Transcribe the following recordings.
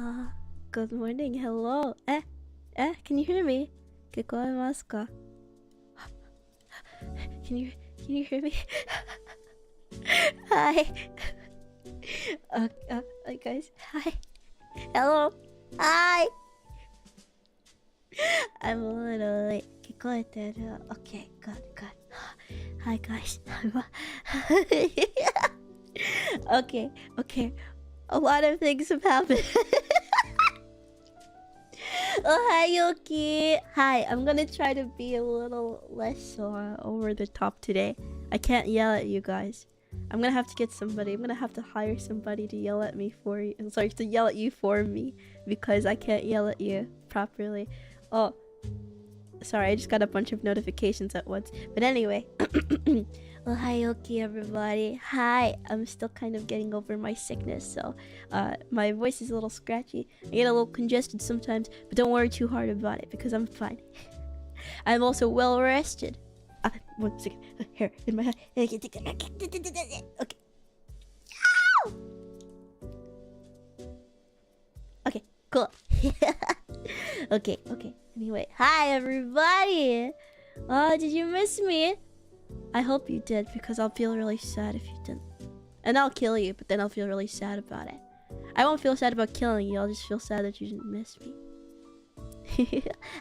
Ah, good morning. Hello. Can you hear me? 聞こえますか? Can you hear me? Hi. Guys. Hi. Hello. Hi. I'm a little late. 聞こえてる? Okay, good. Hi guys. Okay. A lot of things have happened. Ohayoki! Hi, I'm gonna try to be a little less over the top today. I can't yell at you guys. I'm gonna have to get somebody. I'm gonna have to hire somebody to yell at me for you. Sorry, to yell at you for me. Because I can't yell at you properly. Oh. Sorry, I just got a bunch of notifications at once. But anyway. Ohayoki, everybody. Hi. I'm still kind of getting over my sickness, so my voice is a little scratchy. I get a little congested sometimes, but don't worry too hard about it because I'm fine. I'm also well rested. 1 second. Hair in my head. Okay. Okay, cool. Okay. Anyway, hi everybody. Did you miss me? I hope you did, because I'll feel really sad if you didn't. And I'll kill you, but then I'll feel really sad about it. I won't feel sad about killing you, I'll just feel sad that you didn't miss me.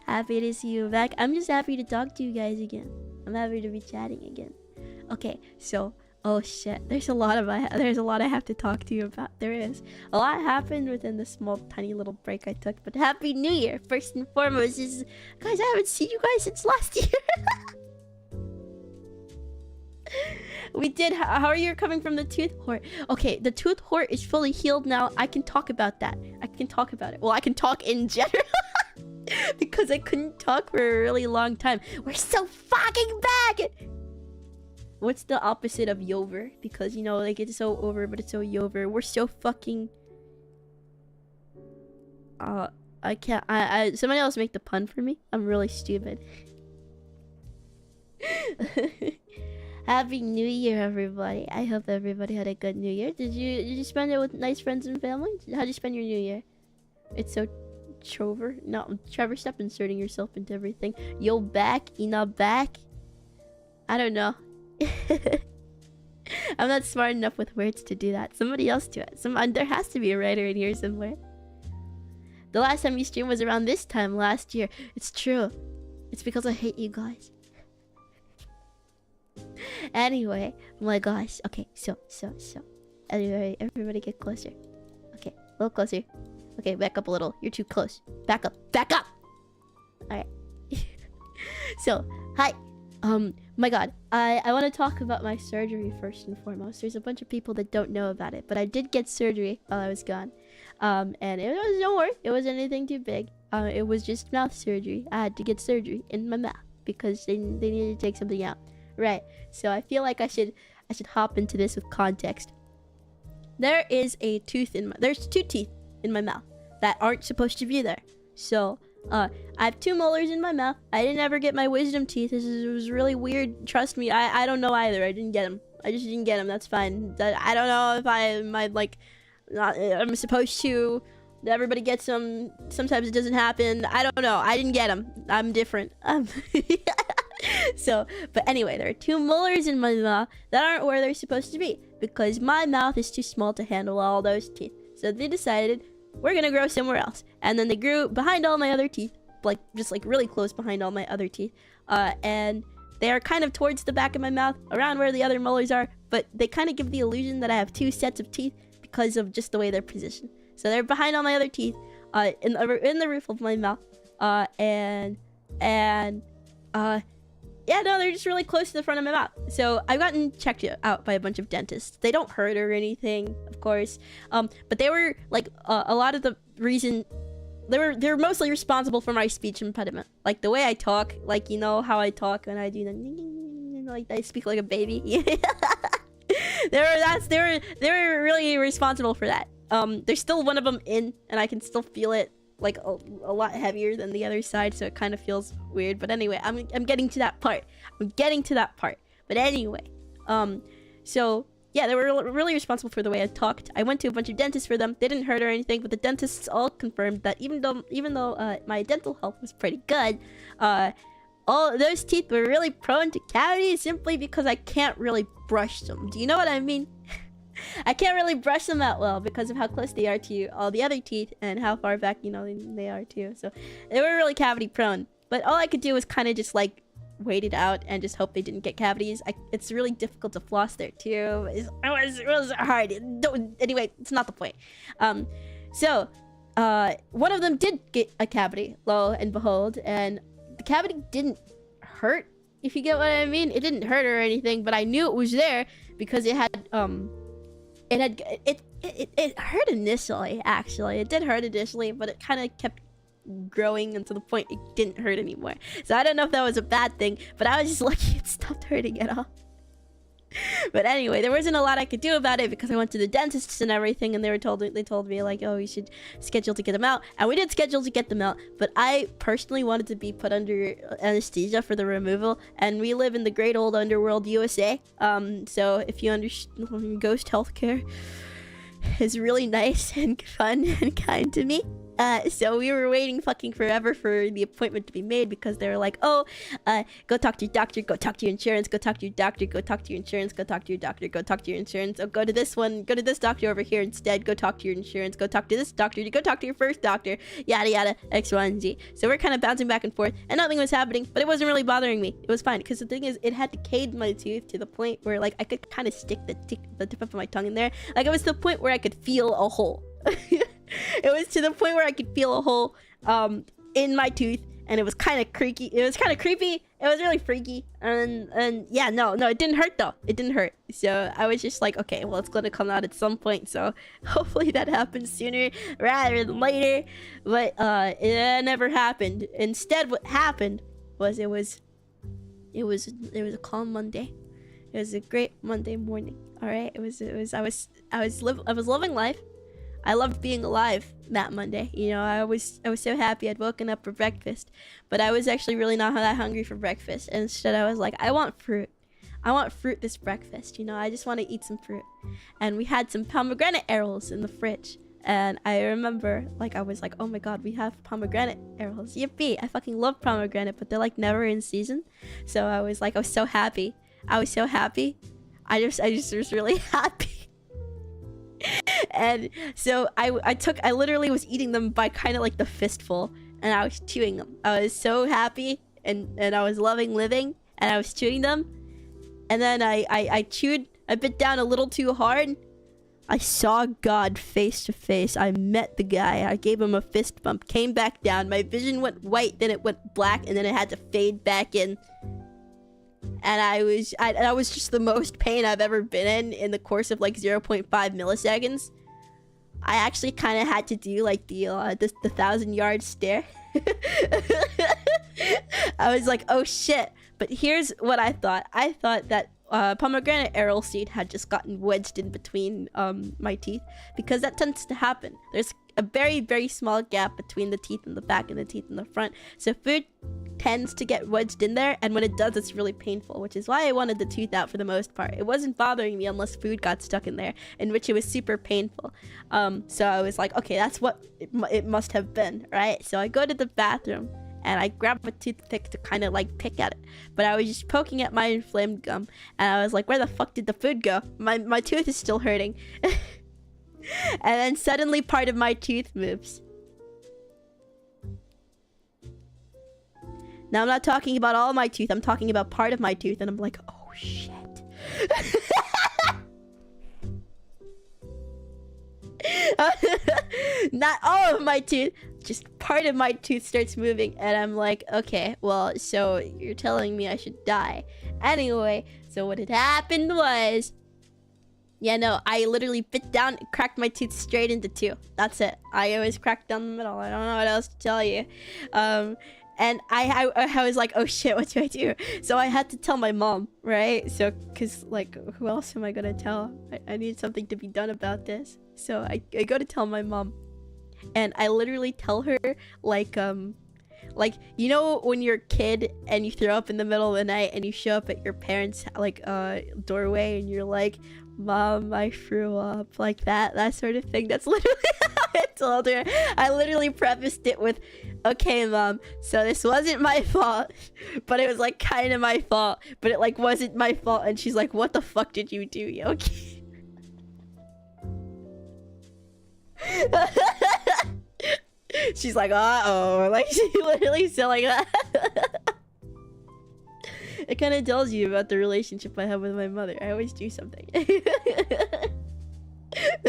Happy to see you back. I'm just happy to talk to you guys again. I'm happy to be chatting again. Okay, so, oh shit, there's a lot I have to talk to you about. There is. A lot happened within the small, tiny little break I took, but Happy New Year, first and foremost. Guys, I haven't seen you guys since last year. We did. How are you coming from the tooth hort? Okay, the tooth hort is fully healed now. I can talk about that. I can talk about it. Well, I can talk in general. Because I couldn't talk for a really long time. We're so fucking back! What's the opposite of yover? Because, you know, like, it's so over, but it's so yover. We're so fucking... I can't... somebody else make the pun for me? I'm really stupid. Happy New Year, everybody. I hope everybody had a good New Year. Did you spend it with nice friends and family? How'd you spend your New Year? It's so... Trover? No, Trevor, stop inserting yourself into everything. Yo, back? Ina back? I don't know. I'm not smart enough with words to do that. Somebody else do it. There has to be a writer in here somewhere. The last time you streamed was around this time last year. It's true. It's because I hate you guys. Anyway, oh my gosh. Okay, so. Anyway, everybody get closer. Okay, a little closer. Okay, back up a little. You're too close. Back up. Alright. So, hi. My god. I want to talk about my surgery first and foremost. There's a bunch of people that don't know about it, but I did get surgery while I was gone. And don't worry, it wasn't anything too big. It was just mouth surgery. I had to get surgery in my mouth because they needed to take something out. Right. So I feel like I should hop into this with context. There is a tooth there's 2 teeth in my mouth that aren't supposed to be there. So, I have 2 molars in my mouth. I didn't ever get my wisdom teeth. It was really weird. Trust me, I don't know either. I didn't get them. I just didn't get them. That's fine. I don't know if I'm supposed to. Everybody gets them. Sometimes it doesn't happen. I don't know. I didn't get them. I'm different. So, but anyway, there are 2 molars in my mouth that aren't where they're supposed to be because my mouth is too small to handle all those teeth. So they decided we're gonna grow somewhere else, and then they grew behind all my other teeth, just really close behind all my other teeth, and they are kind of towards the back of my mouth, around where the other molars are, but they kind of give the illusion that I have 2 sets of teeth because of just the way they're positioned. So they're behind all my other teeth, in the roof of my mouth, yeah, no, they're just really close to the front of my mouth. So I've gotten checked out by a bunch of dentists. They don't hurt or anything, of course. But they were like a lot of the reason they're mostly responsible for my speech impediment. Like the way I talk, like you know how I talk when I do the like I speak like a baby. they were really responsible for that. There's still one of them in, and I can still feel it. Like a lot heavier than the other side, so it kind of feels weird. But anyway, I'm getting to that part. But anyway, so yeah, they were really responsible for the way I talked. I went to a bunch of dentists for them. They didn't hurt or anything, but the dentists all confirmed that even though my dental health was pretty good, all those teeth were really prone to cavities simply because I can't really brush them. Do you know what I mean? I can't really brush them that well because of how close they are to all the other teeth and how far back, you know, they are too. So they were really cavity prone. But all I could do was kind of just like wait it out and just hope they didn't get cavities. It's really difficult to floss there too. It was hard. Anyway, it's not the point. So one of them did get a cavity, lo and behold, and the cavity didn't hurt, if you get what I mean. It didn't hurt or anything, but I knew it was there because it hurt initially. Actually, it did hurt initially, but it kind of kept growing until the point it didn't hurt anymore. So I don't know if that was a bad thing, but I was just lucky it stopped hurting at all. But anyway, there wasn't a lot I could do about it because I went to the dentists and everything, and they told me like, oh, you should schedule to get them out, and we did schedule to get them out. But I personally wanted to be put under anesthesia for the removal, and we live in the great old underworld USA. So if you understand, ghost healthcare is really nice and fun and kind to me. So we were waiting fucking forever for the appointment to be made because they were like, oh, go talk to your doctor, go talk to your insurance, go talk to your doctor, go talk to your insurance, go talk to your doctor, go talk to your insurance, oh, go to this one, go to this doctor over here instead, go talk to your insurance, go talk to this doctor, go talk to your first doctor, yada yada, X, Y, and Z. So we're kind of bouncing back and forth, and nothing was happening, but it wasn't really bothering me. It was fine, because the thing is, it had decayed my tooth to the point where, like, I could kind of stick the tip of my tongue in there. Like, it was to the point where I could feel a hole. It was to the point where I could feel a hole in my tooth, and it was kind of creaky. It was kind of creepy. It was really freaky, and yeah, no, it didn't hurt though. It didn't hurt. So I was just like, okay, well, it's gonna come out at some point. So hopefully that happens sooner rather than later. But it never happened. Instead, what happened was it was a calm Monday. It was a great Monday morning. All right, I was loving life. I loved being alive that Monday. You know, I was so happy. I'd woken up for breakfast, but I was actually really not that hungry for breakfast. And instead, I was like, I want fruit. I want fruit this breakfast. You know, I just want to eat some fruit. And we had some pomegranate arrows in the fridge. And I remember, like, I was like, oh my god, we have pomegranate arrows. Yippee! I fucking love pomegranate, but they're like never in season. So I was like, I was so happy. I was just was really happy. And so I literally was eating them by kind of like the fistful, and I was chewing them. I was so happy, and I was loving living, and I was chewing them. And then I bit down a little too hard. I saw God face to face. I met the guy. I gave him a fist bump, came back down. My vision went white, then it went black, and then it had to fade back in. And I was just the most pain I've ever been in the course of like 0.5 milliseconds. I actually kind of had to do like the 1,000-yard stare. I was like, oh shit. But here's what I thought. I thought that pomegranate arrow seed had just gotten wedged in between my teeth, because that tends to happen. There's a very, very small gap between the teeth in the back and the teeth in the front. So food tends to get wedged in there, and when it does, it's really painful, which is why I wanted the tooth out for the most part. It wasn't bothering me unless food got stuck in there, in which it was super painful. So I was like, okay, that's what it must have been, right? So I go to the bathroom, and I grab a toothpick to kind of like pick at it, but I was just poking at my inflamed gum, and I was like, where the fuck did the food go? My tooth is still hurting. And then suddenly part of my tooth moves. Now I'm not talking about all my tooth, I'm talking about part of my tooth, and I'm like, oh shit. Not all of my tooth, just part of my tooth starts moving, and I'm like, okay, well, so you're telling me I should die. Anyway, so what had happened was, yeah, no, I literally bit down and cracked my tooth straight into two. That's it. I always cracked down the middle. I don't know what else to tell you. And I was like, oh shit, what do I do? So I had to tell my mom, right? So, cause like, who else am I gonna tell? I need something to be done about this. So I go to tell my mom, and I literally tell her like, you know when you're a kid and you throw up in the middle of the night and you show up at your parents' like doorway and you're like, Mom, I threw up, like that sort of thing. That's literally how I told her. I literally prefaced it with, okay, Mom, so this wasn't my fault, but it was like kind of my fault, but it like wasn't my fault. And she's like, what the fuck did you do, Yoki? She's like, uh-oh, like she literally said like that. It kind of tells you about the relationship I have with my mother. I always do something. But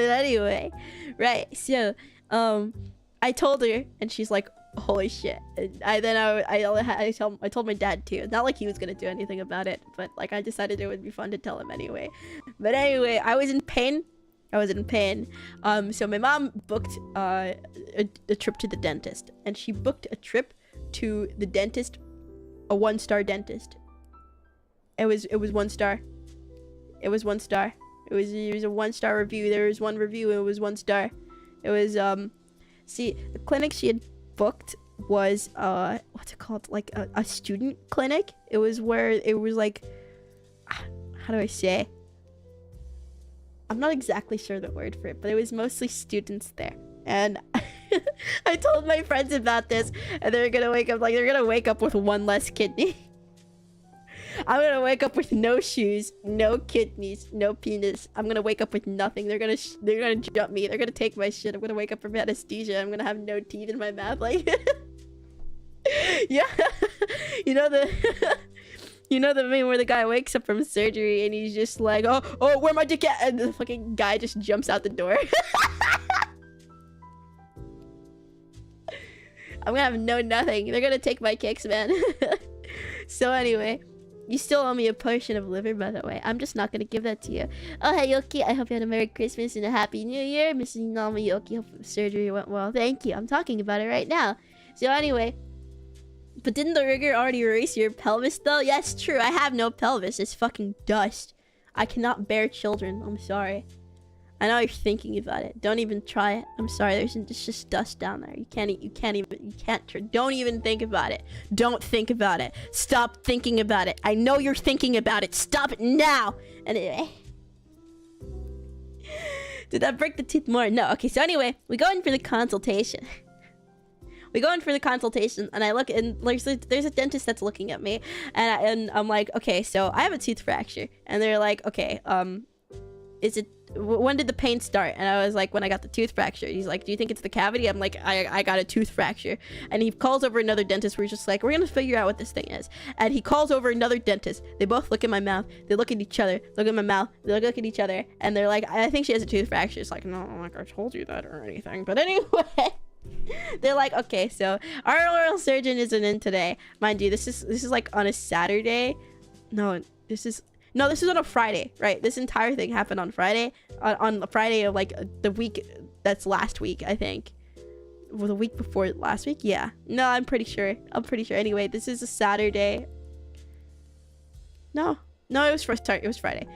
anyway, right, so I told her and she's like, holy shit. And I told my dad too. Not like he was gonna do anything about it, but like I decided it would be fun to tell him anyway. But anyway, I was in pain. So my mom booked a trip to the dentist, and she booked a trip to the dentist, a 1-star dentist. It was 1 star. It was 1 star. It was a 1-star review. There was one review. It was 1 star. It was see, the clinic she had booked was what's it called? Like a student clinic. It was where it was like, how do I say? I'm not exactly sure the word for it, but it was mostly students there. And I told my friends about this, and they're gonna wake up with 1 less kidney. I'm gonna wake up with no shoes, no kidneys, no penis. I'm gonna wake up with nothing. They're gonna jump me. They're gonna take my shit. I'm gonna wake up from anesthesia. I'm gonna have no teeth in my mouth. Like, yeah, you know the meme where the guy wakes up from surgery and he's just like, oh, where my dick at? And the fucking guy just jumps out the door. I'm gonna have no nothing. They're gonna take my kicks, man. So anyway, you still owe me a portion of liver, by the way. I'm just not gonna give that to you. Ohayoki, I hope you had a Merry Christmas and a Happy New Year. Mrs. Inami Yoki, hope the surgery went well. Thank you. I'm talking about it right now. So anyway, but didn't the rigor already erase your pelvis though? Yes, true. I have no pelvis. It's fucking dust. I cannot bear children. I'm sorry. I know you're thinking about it. Don't even try it. I'm sorry. There's just dust down there. You can't don't even think about it. Don't think about it. Stop thinking about it. I know you're thinking about it. Stop it now. Anyway. Did that break the tooth more? No. Okay, so anyway, we go in for the consultation. And I look, and there's a dentist that's looking at me, and I'm like, okay, so I have a tooth fracture, and they're like, okay, when did the pain start? And I was like, when I got the tooth fracture. He's like, do you think it's the cavity? I'm like, I got a tooth fracture. And he calls over another dentist. We're just like, we're gonna figure out what this thing is. And he calls over another dentist. They both look at my mouth. They look at each other. Look at my mouth. They look at each other. And they're like, I think she has a tooth fracture. It's like, no, like I told you that or anything. But anyway. They're like, okay, so our oral surgeon isn't in today. Mind you, this is like on a Saturday. No, this is on a Friday, right? This entire thing happened on Friday. On the Friday of like the week that's last week, I think. Well, the week before last week? Yeah. No, I'm pretty sure. Anyway, this is a Saturday. No, it was Friday. It was Friday.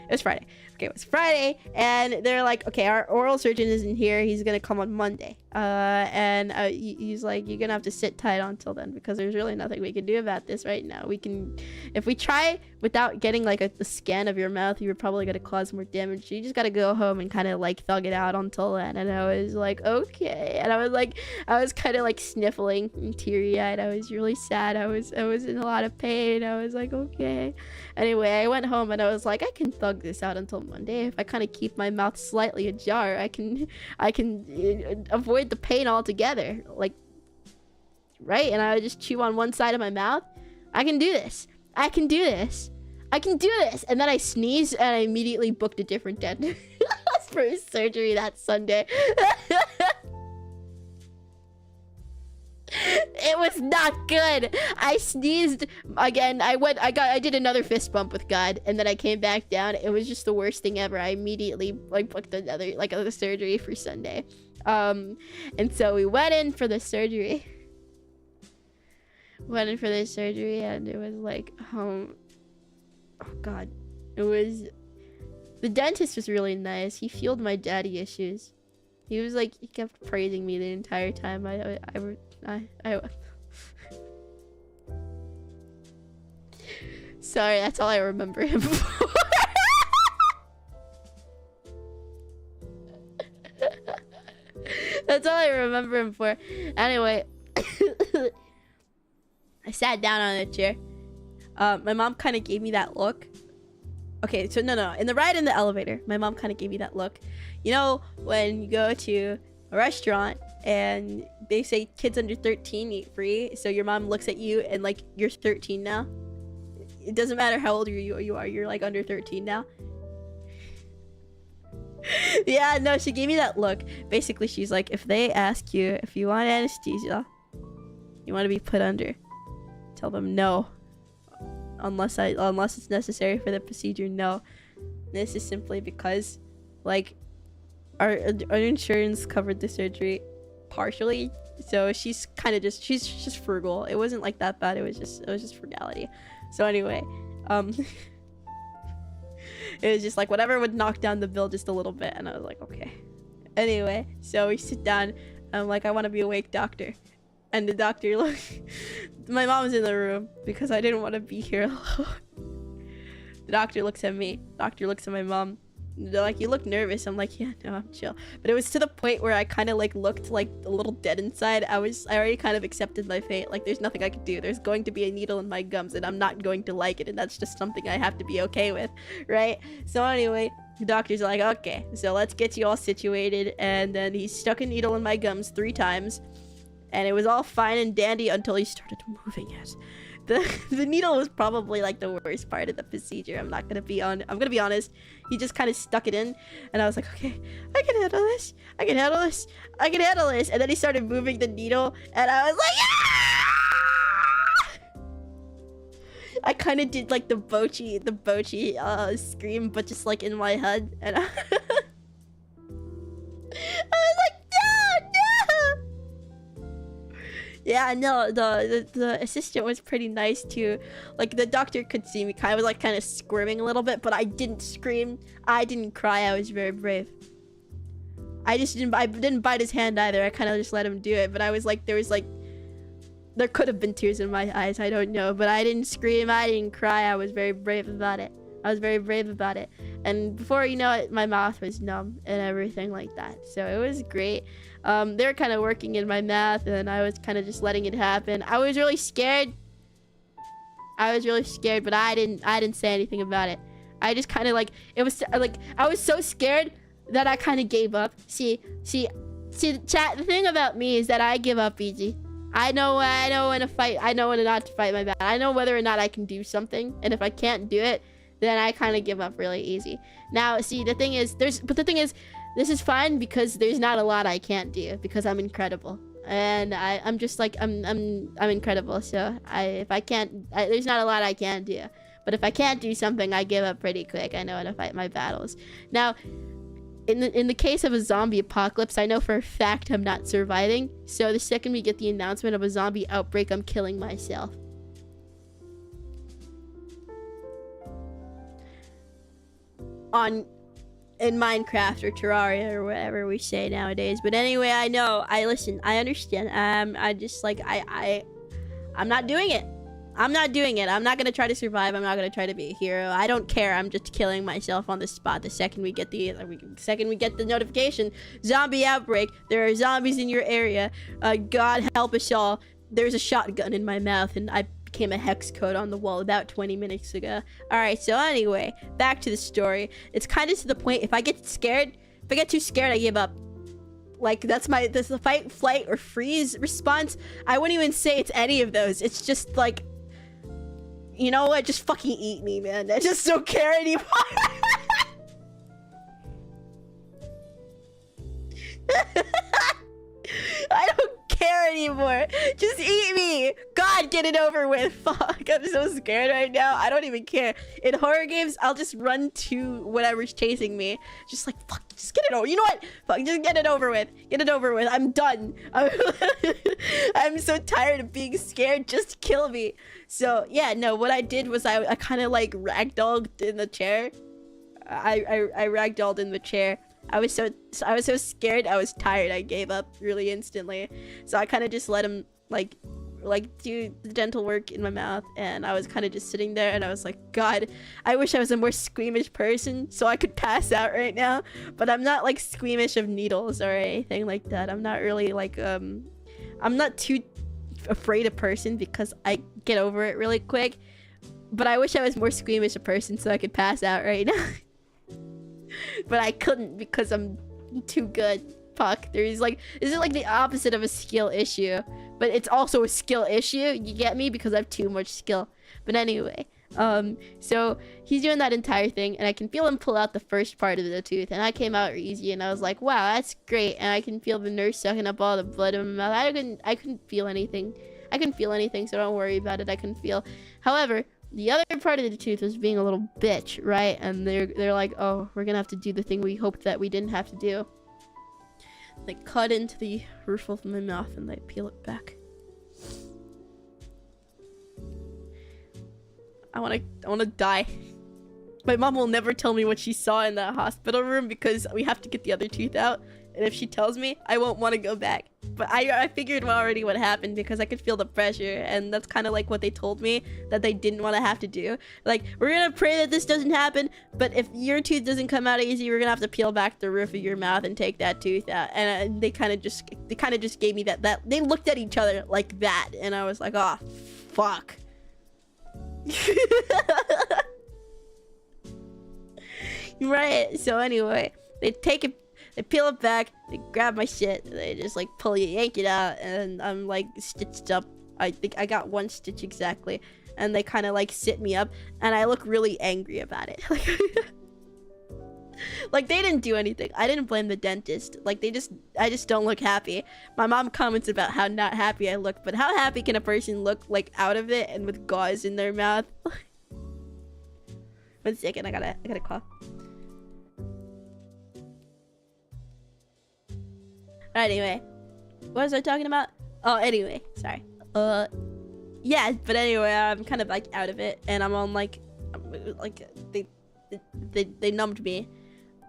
Okay, it was Friday, and they're like, okay, our oral surgeon isn't here. He's gonna come on Monday. He's like, you're gonna have to sit tight until then because there's really nothing we can do about this right now. If we try without getting like a scan of your mouth, you're probably gonna cause more damage. You just gotta go home and kind of like thug it out until then. And I was like, okay. And I was kind of like sniffling and teary-eyed. I was really sad. I was in a lot of pain. I was like, okay. Anyway, I went home and I was like, I can thug this out until Monday. If I kind of keep my mouth slightly ajar, I can avoid the pain altogether, like, right? And I would just chew on one side of my mouth. I can do this. And then I sneezed and I immediately booked a different dentist for his surgery that Sunday. It was not good. I sneezed again. I did another fist bump with God, and then I came back down. It was just the worst thing ever. I immediately like booked another surgery for Sunday. And so we went in for the surgery. And it was like, oh God. The dentist was really nice. He fueled my daddy issues. He was like, he kept praising me the entire time. Sorry, that's all I remember him for. That's all I remember him for. Anyway, I sat down on a chair. My mom kind of gave me that look. Okay, so no. In the ride in the elevator, my mom kind of gave me that look. You know, when you go to a restaurant and they say kids under 13 eat free, so your mom looks at you and like, you're 13 now. It doesn't matter how old you are, you're like under 13 now. Yeah, no, she gave me that look. Basically, she's like, if they ask you if you want anesthesia, you want to be put under, tell them no. Unless it's necessary for the procedure, no. This is simply because, like, our insurance covered the surgery partially, so she's kind of just frugal. It wasn't like that bad. It was just frugality. So anyway, it was just like whatever would knock down the bill just a little bit, and I was like, okay. Anyway, so we sit down. I'm like, I want to be awake, doctor. And the doctor my mom's in the room because I didn't want to be here alone. The doctor looks at me. Doctor looks at my mom. They're like, you look nervous. I'm like, yeah, no, I'm chill. But it was to the point where I kind of like looked like a little dead inside. I already kind of accepted my fate. Like, there's nothing I could do. There's going to be a needle in my gums and I'm not going to like it. And that's just something I have to be okay with, right? So anyway, the doctor's like, okay, so let's get you all situated. And then he stuck a needle in my gums 3 times. And it was all fine and dandy until he started moving it. The needle was probably like the worst part of the procedure. I'm gonna be honest. He just kind of stuck it in, and I was like, okay, I can handle this. I can handle this. I can handle this. And then he started moving the needle, and I was like, yeah! I kind of did like the bochi scream, but just like in my head, and I was like, no. Yeah, no, the assistant was pretty nice too. Like, the doctor could see me. I was like kind of squirming a little bit, but I didn't scream. I didn't cry. I was very brave. I didn't bite his hand either. I kind of just let him do it. But I was like, there could have been tears in my eyes. I don't know, but I didn't scream. I didn't cry. I was very brave about it. And before you know it, my mouth was numb and everything like that. So it was great. They were kind of working in my mouth, and I was kind of just letting it happen. I was really scared, but I didn't say anything about it. I just kind of like, it was like, I was so scared that I kind of gave up. See, chat, the thing about me is that I give up easy. I know when to fight. I know when not to fight my battle. I know whether or not I can do something, and if I can't do it, then I kind of give up really easy. Now, see, the thing is, this is fine because there's not a lot I can't do because I'm incredible, and I'm just like I'm incredible. So there's not a lot I can do. But if I can't do something, I give up pretty quick. I know how to fight my battles. Now, in the case of a zombie apocalypse, I know for a fact I'm not surviving. So the second we get the announcement of a zombie outbreak, I'm killing myself. In Minecraft or Terraria or whatever we say nowadays. But anyway, I understand. I just like I'm not doing it. I'm not gonna try to survive. I'm not gonna try to be a hero. I don't care. I'm just killing myself on the spot. The second we get the notification, zombie outbreak. There are zombies in your area. God help us all. There's a shotgun in my mouth, and I became a hex code on the wall about 20 minutes ago. Alright, so anyway, back to the story. It's kind of to the point, if I get too scared, I give up. Like, that's the fight, flight, or freeze response. I wouldn't even say it's any of those. It's just like, you know what? Just fucking eat me, man. I just don't care anymore. I don't care anymore. Just eat me. God, get it over with. Fuck, I'm so scared right now. I don't even care. In horror games, I'll just run to whatever's chasing me. Just like, fuck, just get it over. You know what? Fuck, just get it over with. Get it over with. I'm done. I'm so tired of being scared. Just kill me. So yeah, no, what I did was I kind of like ragdolled in the chair. I ragdolled in the chair. I was so scared. I was tired. I gave up really instantly. So I kind of just let him like like do the dental work in my mouth, and I was kind of just sitting there, and I was like, God, I wish I was a more squeamish person so I could pass out right now. But I'm not like squeamish of needles or anything like that. I'm not really like I'm not too afraid of person because I get over it really quick. But I wish I was more squeamish a person so I could pass out right now. But I couldn't because I'm too good. Fuck. There's like, this is like the opposite of a skill issue, but it's also a skill issue. You get me? Because I have too much skill. But anyway, so he's doing that entire thing, and I can feel him pull out the first part of the tooth, and I came out easy, and I was like, wow, that's great. And I can feel the nurse sucking up all the blood in my mouth. I couldn't feel anything. I couldn't feel anything, so don't worry about it. I couldn't feel. However, the other part of the tooth was being a little bitch, right? And they're like, oh, we're gonna have to do the thing we hoped that we didn't have to do. They cut into the roof of my mouth and they peel it back. I wanna die. My mom will never tell me what she saw in that hospital room because we have to get the other tooth out. And if she tells me, I won't want to go back. But I figured already what happened because I could feel the pressure, and that's kind of like what they told me that they didn't want to have to do. Like, we're gonna pray that this doesn't happen, but if your tooth doesn't come out easy, we're gonna have to peel back the roof of your mouth and take that tooth out. And they kind of just gave me that they looked at each other like that, and I was like, oh, fuck. Right. So anyway, they take it. They peel it back, they grab my shit, they just like yank it out, and I'm like stitched up. I think I got one stitch exactly, and they kind of like sit me up, and I look really angry about it. Like they didn't do anything. I didn't blame the dentist. Like I just don't look happy. My mom comments about how not happy I look, but how happy can a person look like out of it and with gauze in their mouth? 1 second, I gotta cough. Anyway, what was I talking about? Oh, anyway, sorry. Yeah, but anyway, I'm kind of like out of it, and I'm on like they numbed me.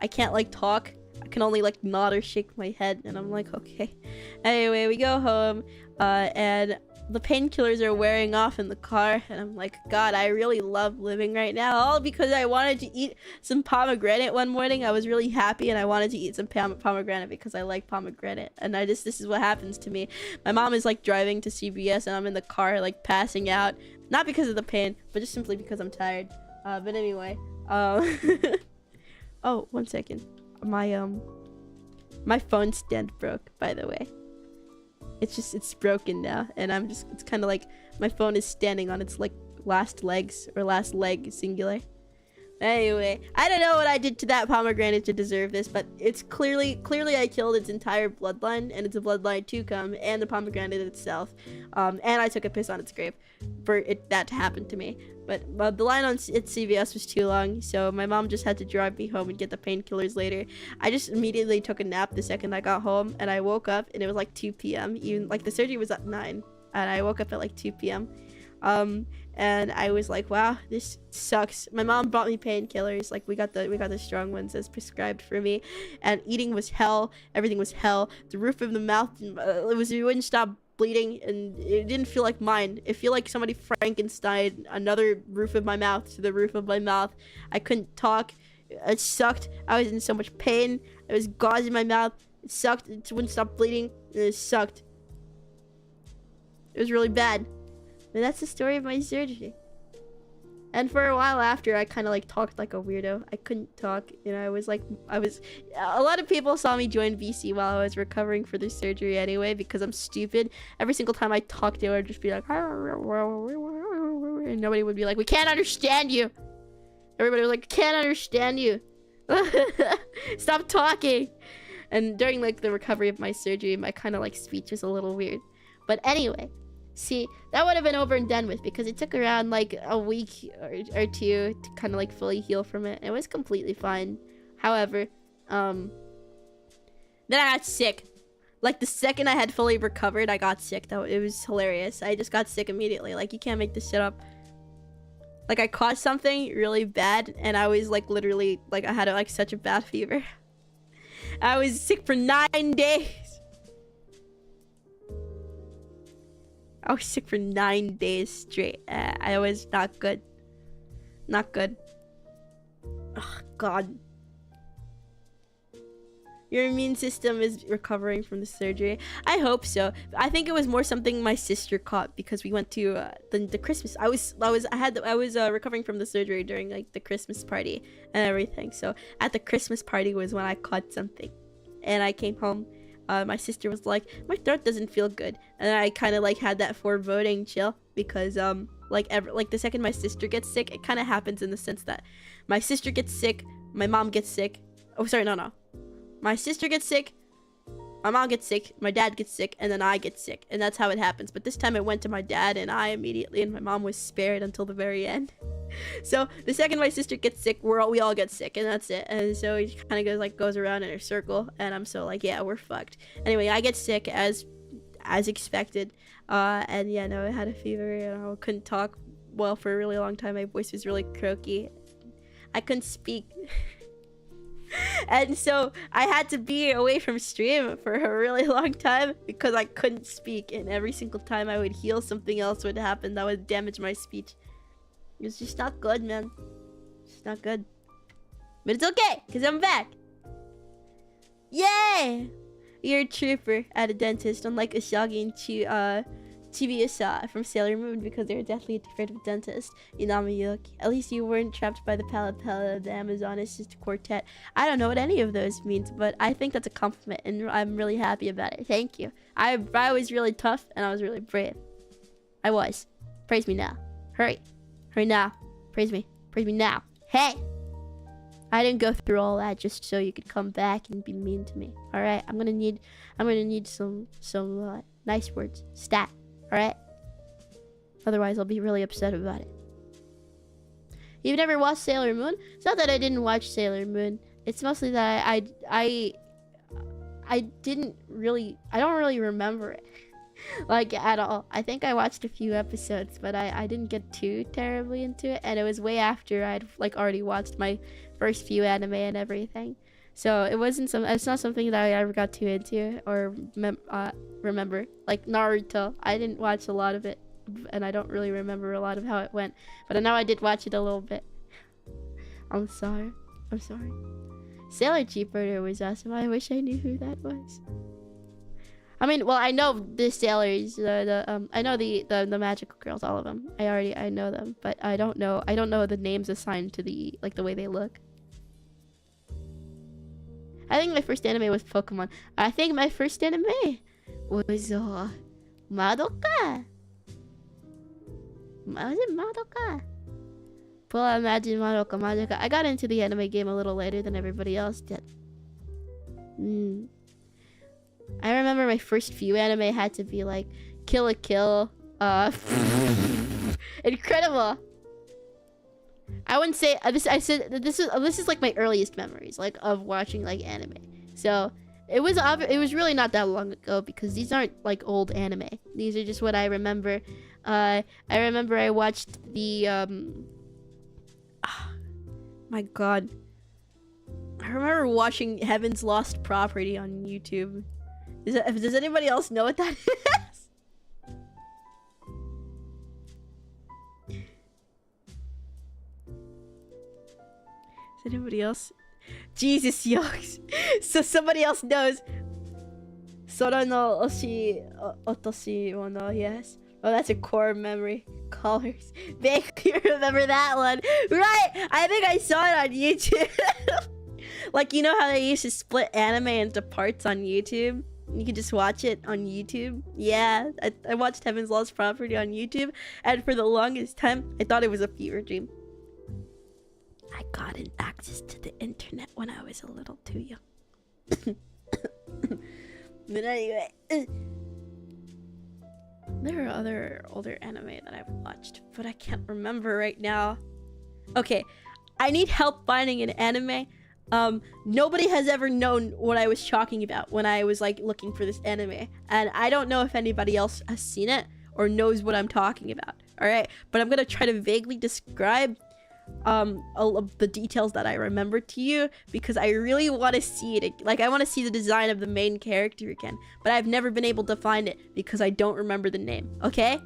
I can't like talk. I can only like nod or shake my head, and I'm like, okay. Anyway, we go home, and the painkillers are wearing off in the car, and I'm like, God, I really love living right now, all because I wanted to eat some pomegranate one morning. I was really happy, and I wanted to eat some pomegranate because I like pomegranate, and this is what happens to me. My mom is like driving to CVS, and I'm in the car like passing out, not because of the pain, but just simply because I'm tired. But anyway, oh, 1 second. My phone stand broke, by the way. It's broken now, and it's kind of like my phone is standing on its like last legs, or last leg singular. Anyway, I don't know what I did to that pomegranate to deserve this, but it's clearly I killed its entire bloodline, and it's a bloodline to come, and the pomegranate itself. And I took a piss on its grave for that to happen to me. But the line on CVS was too long, so my mom just had to drive me home and get the painkillers later. I just immediately took a nap the second I got home, and I woke up, and it was like 2 p.m. Even like the surgery was at 9, and I woke up at like 2 p.m. And I was like, wow, this sucks. My mom bought me painkillers. Like we got the strong ones as prescribed for me, and eating was hell. Everything was hell. The roof of the mouth, it wouldn't stop bleeding, and it didn't feel like mine. It felt like somebody Frankenstein another roof of my mouth to the roof of my mouth. I couldn't talk. It sucked. I was in so much pain. There was gauze in my mouth. It sucked. It wouldn't stop bleeding. And it sucked. It was really bad. But that's the story of my surgery. And for a while after, I kind of like talked like a weirdo. I couldn't talk, and a lot of people saw me join VC while I was recovering for the surgery anyway, because I'm stupid. Every single time I talked, they would just be like, and nobody would be like, we can't understand you. Everybody was like, can't understand you. Stop talking. And during like the recovery of my surgery, my kind of like speech was a little weird. But anyway. See, that would have been over and done with because it took around like a week or two to kind of like fully heal from it. It was completely fine. However, then I got sick. Like the second I had fully recovered, I got sick. It was hilarious. I just got sick immediately. Like, you can't make this shit up. Like, I caught something really bad, and I was like literally like I had like such a bad fever. I was sick for 9 days. I was sick for 9 days straight. I was not good. Not good. Oh, God. Your immune system is recovering from the surgery. I hope so. I think it was more something my sister caught because we went to the Christmas. I was recovering from the surgery during like the Christmas party and everything. So at the Christmas party was when I caught something, and I came home. My sister was like, my throat doesn't feel good, and I kind of like had that foreboding chill because like the second my sister gets sick, it kind of happens in the sense that my sister gets sick, my mom gets sick. Oh, sorry, no. My sister gets sick, my mom gets sick, my dad gets sick, and then I get sick. And that's how it happens. But this time it went to my dad and I immediately, and my mom was spared until the very end. So the second my sister gets sick, we all get sick, and that's it. And so it kind of goes around in a circle, and I'm so like, yeah, we're fucked. Anyway, I get sick as expected. And yeah, no, I had a fever, and I couldn't talk well for a really long time. My voice was really croaky. I couldn't speak. And so I had to be away from stream for a really long time because I couldn't speak, and every single time I would heal, something else would happen that would damage my speech. It was just not good, man. It's not good. But it's okay, because I'm back. Yay! You're a trooper at a dentist, unlike Usagi and Chibiusa from Sailor Moon, because they were deathly afraid of a dentist. Inami Yoki. At least you weren't trapped by the Palapella of the Amazonist quartet. I don't know what any of those means, but I think that's a compliment, and I'm really happy about it. Thank you. I was really tough, and I was really brave. I was. Praise me now. Hurry. Hurry now. Praise me. Praise me now. Hey! I didn't go through all that just so you could come back and be mean to me. Alright? I'm gonna need some nice words. Stat. Alright? Otherwise, I'll be really upset about it. You've never watched Sailor Moon? It's not that I didn't watch Sailor Moon. It's mostly that I don't really remember it. Like, at all. I think I watched a few episodes, but I didn't get too terribly into it. And it was way after I'd, like, already watched my first few anime and everything. So it's not something that I ever got too into or remember. Like Naruto, I didn't watch a lot of it, and I don't really remember a lot of how it went. But I know I did watch it a little bit. I'm sorry. Sailor Cheaper was awesome. I wish I knew who that was. I mean, well, I know the sailors, I know the magical girls, all of them. I know them, but I don't know the names assigned to the way they look. I think my first anime was Pokemon. I think my first anime was Madoka. Was it Madoka? Well, imagine Madoka. I got into the anime game a little later than everybody else did. I remember my first few anime had to be like Kill la Kill, Incredible. I wouldn't say this. I said this is like my earliest memories, like, of watching like anime. So it was really not that long ago, because these aren't like old anime. These are just what I remember. I remember I watched the my God. I remember watching Heaven's Lost Property on YouTube. Does anybody else know what that is? Is anybody else? Jesus, yokes. So somebody else knows. Sora no oshi otoshi mono, yes. Oh, that's a core memory. Colors. Vaguely remember that one. Right! I think I saw it on YouTube. Like, you know how they used to split anime into parts on YouTube? You could just watch it on YouTube. Yeah, I watched Heaven's Lost Property on YouTube, and for the longest time, I thought it was a fever dream. I got access to the internet when I was a little too young. But anyway, there are other older anime that I've watched, but I can't remember right now. Okay, I need help finding an anime. Nobody has ever known what I was talking about when I was like looking for this anime, and I don't know if anybody else has seen it or knows what I'm talking about. All right, but I'm gonna try to vaguely describe all of the details that I remember to you, because I really want to see it. Like, I want to see the design of the main character again, but I've never been able to find it because I don't remember the name. Okay,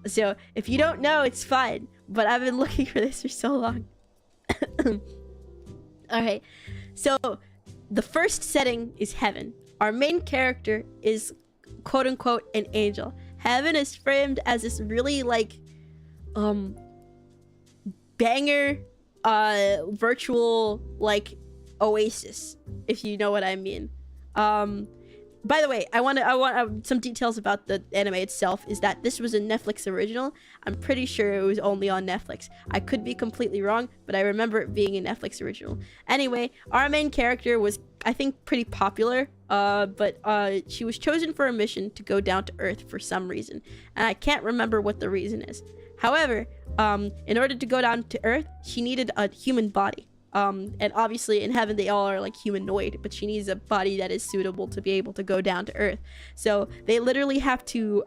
so if you don't know, it's fine, but I've been looking for this for so long. Alright, so the first setting is heaven. Our main character is quote-unquote an angel. Heaven is framed as this really like banger virtual like oasis, if you know what I mean. By the way, I want some details about the anime itself. Is that this was a Netflix original? I'm pretty sure it was only on Netflix. I could be completely wrong, but I remember it being a Netflix original. Anyway, our main character was, I think, pretty popular, but she was chosen for a mission to go down to Earth for some reason, and I can't remember what the reason is. However, in order to go down to Earth, she needed a human body. And obviously in heaven they all are like humanoid, but she needs a body that is suitable to be able to go down to Earth. So they literally have to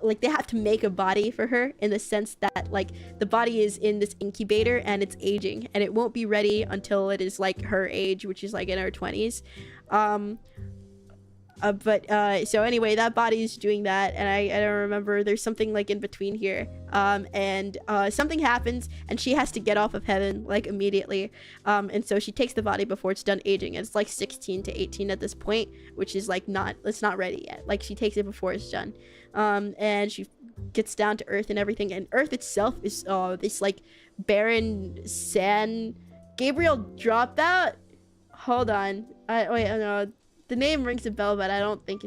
like they have to make a body for her, in the sense that like the body is in this incubator and it's aging, and it won't be ready until it is like her age, which is like in her 20s. So anyway, that body is doing that, and I don't remember, there's something like in between here, and something happens and she has to get off of heaven like immediately, and so she takes the body before it's done aging, and it's like 16 to 18 at this point, which is like it's not ready yet. Like, she takes it before it's done, and she gets down to Earth and everything, and Earth itself is this like barren sand. Gabriel dropped out. Hold on, wait, no, the name rings a bell, but I don't think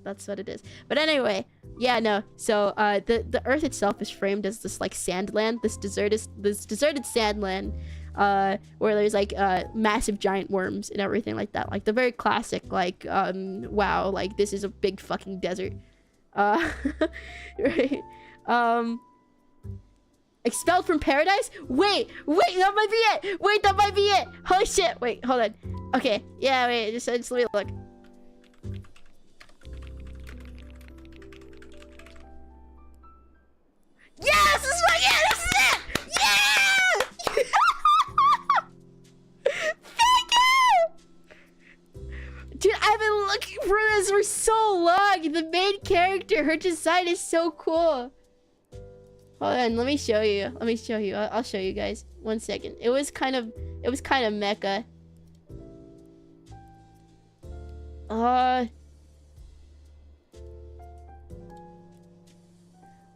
that's what it is. But anyway, yeah, no. So the Earth itself is framed as this like sand land, this deserted sand land, where there's like massive giant worms and everything like that. Like the very classic, like wow, like this is a big fucking desert. Right. Expelled from paradise? Wait, that might be it. Wait, that might be it. Holy shit. Wait, hold on. Okay, yeah, wait, just let me look. Yes, this is right. Yeah, this is it. Yeah. Thank you. Dude, I've been looking for this for so long. The main character, her design is so cool. Hold on, let me show you. I'll show you guys. 1 second. It was kind of mecha.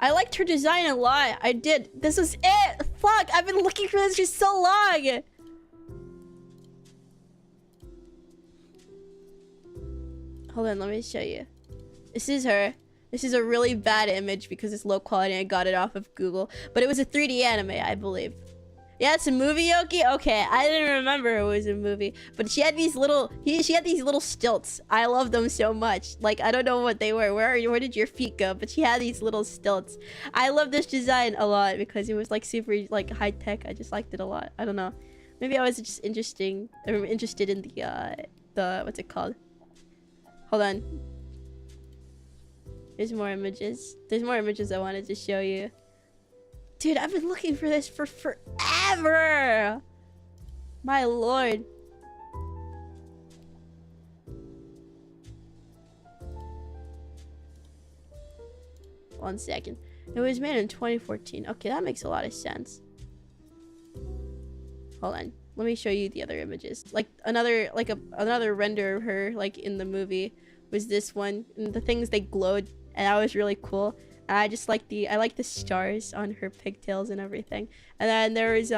I liked her design a lot. I did. This is it. Fuck, I've been looking for this for so long. Hold on, let me show you. This is her. This is a really bad image because it's low quality. I got it off of Google, but it was a 3D anime, I believe. Yeah, it's a movie, Yoki? Okay, I didn't remember it was a movie. But she had these little stilts. I love them so much. Like, I don't know what they were. Where did your feet go? But she had these little stilts. I love this design a lot because it was like super like high tech. I just liked it a lot. I don't know. Maybe I was just interested in the what's it called? Hold on. There's more images. There's more images I wanted to show you. Dude, I've been looking for this for forever! My lord. One second. It was made in 2014. Okay, that makes a lot of sense. Hold on. Let me show you the other images. Like another render of her like in the movie was this one. And the things, they glowed, and that was really cool. And I just like I like the stars on her pigtails and everything. And then there was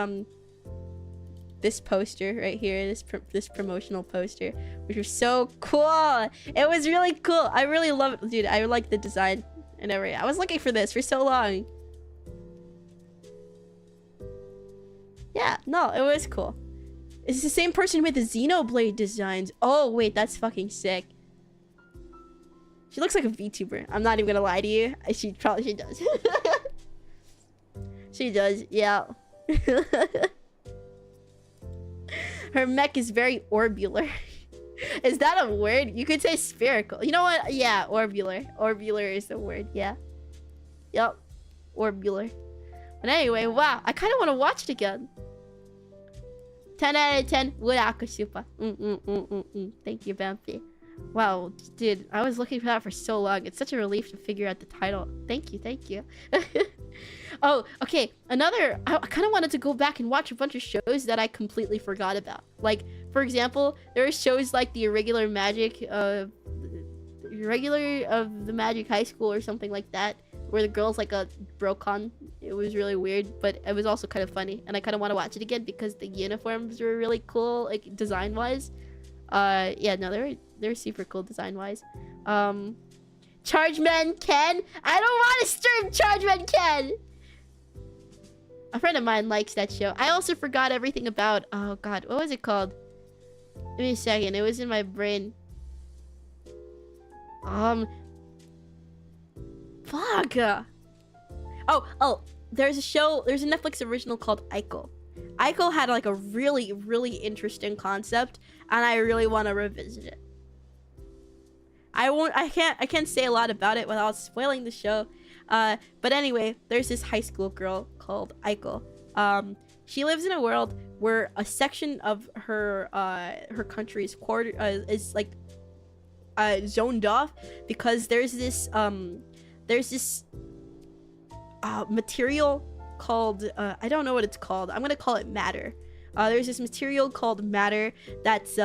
this poster right here, this promotional poster, which was so cool. It was really cool. I really love it, dude. I like the design and everything. I was looking for this for so long. Yeah, no, it was cool. It's the same person with the Xenoblade designs. Oh wait, that's fucking sick. She looks like a VTuber. I'm not even gonna lie to you. She does. She does, yeah. Her mech is very orbular. Is that a word? You could say spherical. You know what? Yeah, orbular. Orbular is the word, yeah. Yep. Orbular. And anyway, wow, I kind of want to watch it again. 10 out of 10. Wuraka super. Thank you, Bamfi. Wow, dude, I was looking for that for so long. It's such a relief to figure out the title. Thank you, thank you. Oh, okay. I kind of wanted to go back and watch a bunch of shows that I completely forgot about. Like, for example, there are shows like the Irregular of the Magic High School or something like that, where the girls like a brocon. It was really weird, but it was also kind of funny, and I kind of want to watch it again because the uniforms were really cool, like design wise. Yeah, no, they're super cool design wise. Chargeman Ken. I don't want to stream Chargeman Ken. A friend of mine likes that show. I also forgot everything about. Oh God, what was it called? Give me a second. It was in my brain. Fuck. Oh, there's a show. There's a Netflix original called Aiko. Aiko had like a really, really interesting concept, and I really want to revisit it. I can't say a lot about it without spoiling the show. But anyway, there's this high school girl called Aiko. She lives in a world where a section of her country's is like zoned off because there's this material called I don't know what it's called. I'm gonna call it matter. There's this material called matter that's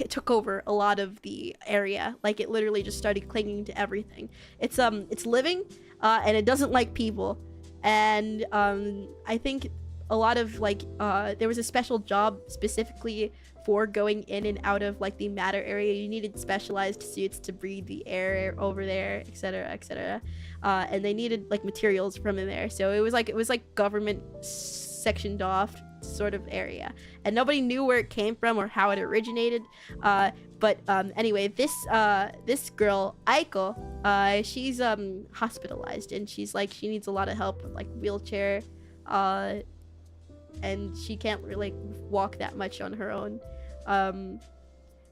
took over a lot of the area. Like, it literally just started clinging to everything. It's living, and it doesn't like people. And I think a lot of like there was a special job specifically for going in and out of like the matter area. You needed specialized suits to breathe the air over there, etc., etc. And they needed like materials from in there. So it was like government sectioned off sort of area, and nobody knew where it came from or how it originated. But anyway, this girl Aiko, she's hospitalized, and she's like, she needs a lot of help with like wheelchair, and she can't really walk that much on her own.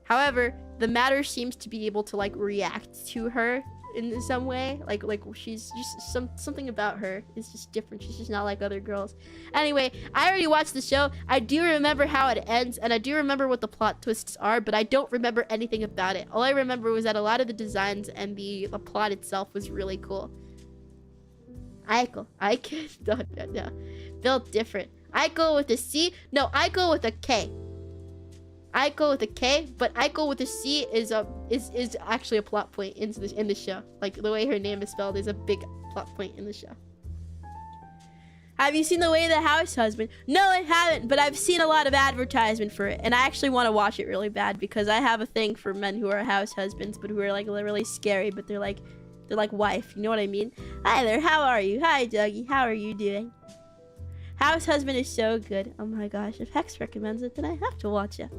However, the matter seems to be able to like react to her in some way. Like she's just something about her is just different. She's just not like other girls. Anyway, I already watched the show. I do remember how it ends, and I do remember what the plot twists are, but I don't remember anything about it. All I remember was that a lot of the designs and the plot itself was really cool. Aiko. No. Built different. Aiko with a C? No, Aiko with a K. Aiko with a K, but Aiko with a C is actually a plot point in the show. Like, the way her name is spelled is a big plot point in the show. Have you seen The Way of the House Husband? No, I haven't, but I've seen a lot of advertisement for it, and I actually want to watch it really bad because I have a thing for men who are house husbands, but who are like really scary, but they're like wife. You know what I mean? Hi there, how are you? Hi, Dougie. How are you doing? House Husband is so good. Oh my gosh, if Hex recommends it, then I have to watch it.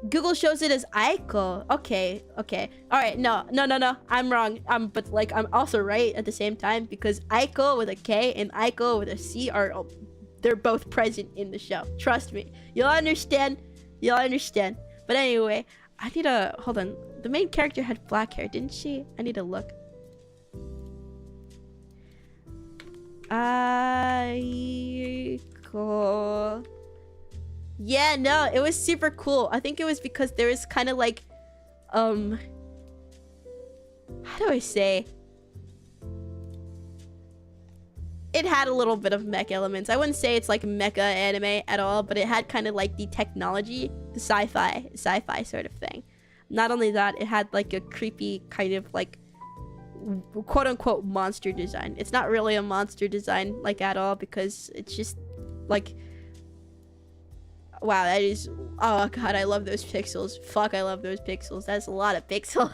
Google shows it as Aiko. Okay. Alright, no. I'm wrong. But like, I'm also right at the same time, because Aiko with a K and Aiko with a C they're both present in the show. Trust me. You'll understand. But anyway, I need to... Hold on. The main character had black hair, didn't she? I need to look. Aiko. Yeah, no, it was super cool. I think it was because there was kind of like, how do I say? It had a little bit of mech elements. I wouldn't say it's like mecha anime at all, but it had kind of like the technology, the sci-fi sort of thing. Not only that, it had like a creepy kind of like quote-unquote monster design. It's not really a monster design like at all, because it's just like, wow, that is... Oh god, I love those pixels. Fuck, I love those pixels. That's a lot of pixels.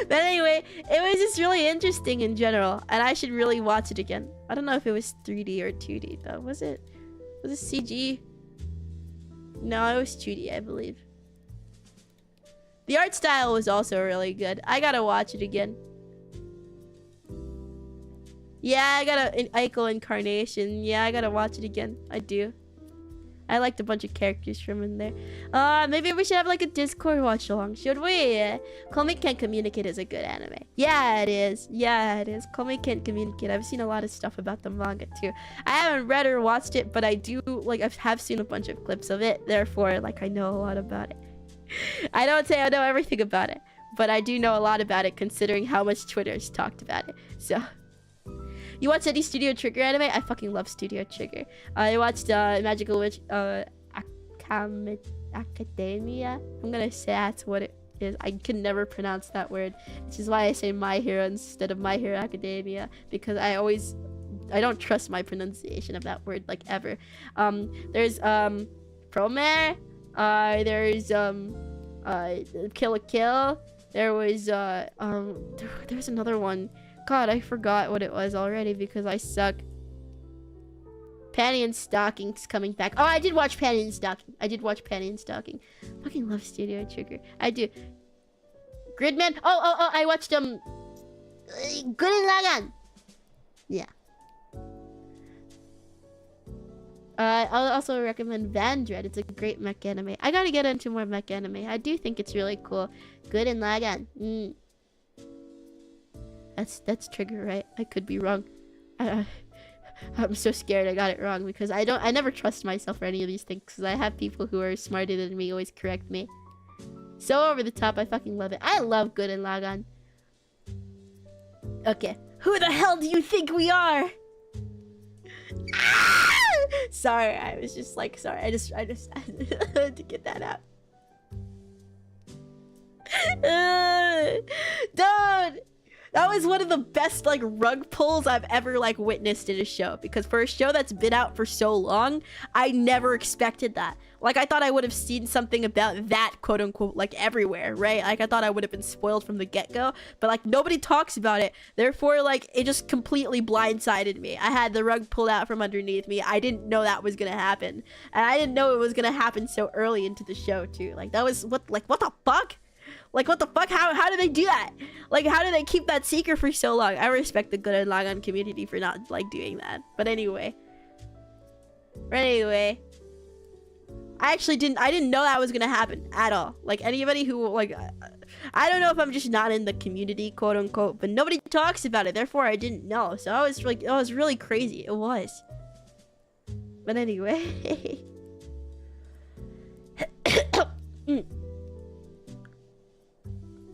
But anyway, it was just really interesting in general, and I should really watch it again. I don't know if it was 3D or 2D though. Was it CG? No, it was 2D, I believe. The art style was also really good. I gotta watch it again. Yeah, I got an Aiko incarnation. Yeah, I gotta watch it again. I do. I liked a bunch of characters from in there. Maybe we should have like a Discord watch along. Should we? Call Me Can't Communicate is a good anime. Yeah, it is. Yeah, it is. Call Me Can't Communicate. I've seen a lot of stuff about the manga too. I haven't read or watched it, but I do like I have seen a bunch of clips of it. Therefore, like I know a lot about it. I don't say I know everything about it, but I do know a lot about it considering how much Twitter's talked about it. So. You watch any Studio Trigger anime? I fucking love Studio Trigger. I watched Magical Witch Academia. I'm gonna say that's what it is. I can never pronounce that word, which is why I say My Hero instead of My Hero Academia, because I don't trust my pronunciation of that word like ever. There's Promare. There's Kill la Kill. There was there's another one. God, I forgot what it was already because I suck. Panty and Stocking's coming back. Oh, I did watch Panty and Stocking. Fucking love Studio Trigger. I do. Gridman. Oh, I watched Gurren Lagann. Yeah. I'll also recommend Vandred. It's a great mech anime. I gotta get into more mech anime. I do think it's really cool. Gurren Lagann. That's Trigger, right? I could be wrong. I'm so scared I got it wrong because I never trust myself for any of these things because I have people who are smarter than me always correct me. So over the top, I fucking love it. I love Gurren Lagann. Okay. Who the hell do you think we are? Sorry, I was just like, sorry. I just had to get that out. Dude! That was one of the best like rug pulls I've ever like witnessed in a show, because for a show that's been out for so long, I never expected that. Like I thought I would have seen something about that quote unquote like everywhere, right? Like I thought I would have been spoiled from the get-go, but like nobody talks about it. Therefore like it just completely blindsided me. I had the rug pulled out from underneath me. I didn't know that was gonna happen. And I didn't know it was gonna happen so early into the show too. Like that was what the fuck? Like, what the fuck? How do they do that? Like, how do they keep that secret for so long? I respect the Gurren Lagann community for not, like, doing that. But anyway. I didn't know that was gonna happen at all. Like, anybody who, like, I don't know if I'm just not in the community, quote unquote, but nobody talks about it. Therefore, I didn't know. So I was, like, it was really crazy. It was. But anyway.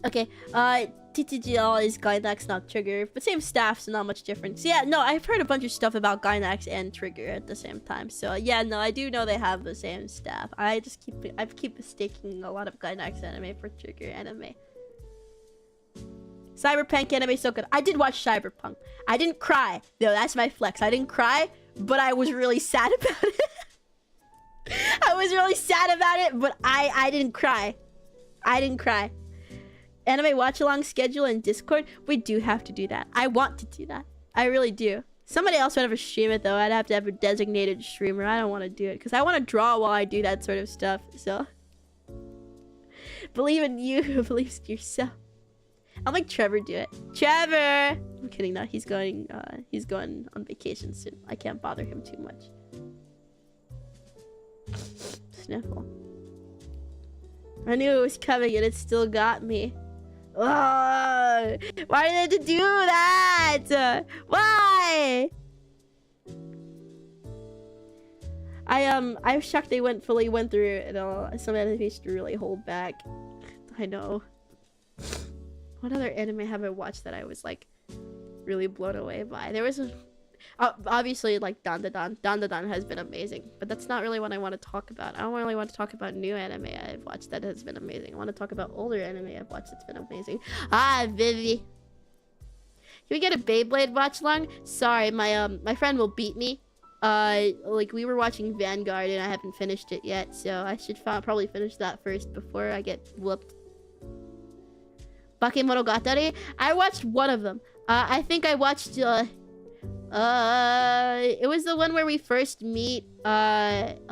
Okay, TTGL is Gainax, not Trigger, but same staff, so not much difference. Yeah, no, I've heard a bunch of stuff about Gainax and Trigger at the same time. So yeah, no, I do know they have the same staff. I keep mistaking a lot of Gainax anime for Trigger anime. Cyberpunk anime so good. I did watch Cyberpunk. I didn't cry. No, that's my flex. I didn't cry, but I was really sad about it. I was really sad about it, but I didn't cry. I didn't cry. Anime watch along schedule in Discord. We do have to do that. I want to do that. I really do. Somebody else would have to stream it though. I'd have to have a designated streamer. I don't want to do it because I want to draw while I do that sort of stuff. So believe in you who believes in yourself. I'll make Trevor do it. Trevor! I'm kidding. No, he's going on vacation soon. I can't bother him too much. Sniffle. I knew it was coming and it still got me. Oh, why did they do that? Why? I'm shocked they fully went through it and all. Some animes to really hold back. I know. What other anime have I watched that I was like really blown away by? There was obviously like Dandadan. Dandadan has been amazing, but that's not really what I want to talk about. I don't really want to talk about new anime I've watched that has been amazing. I want to talk about older anime I've watched that's been amazing. Vivi. Can we get a Beyblade watch along? Sorry, my friend will beat me. Like we were watching Vanguard and I haven't finished it yet, so I should probably finish that first before I get whooped. Bakemonogatari? I watched one of them. I think I watched it was the one where we first meet Heartshot.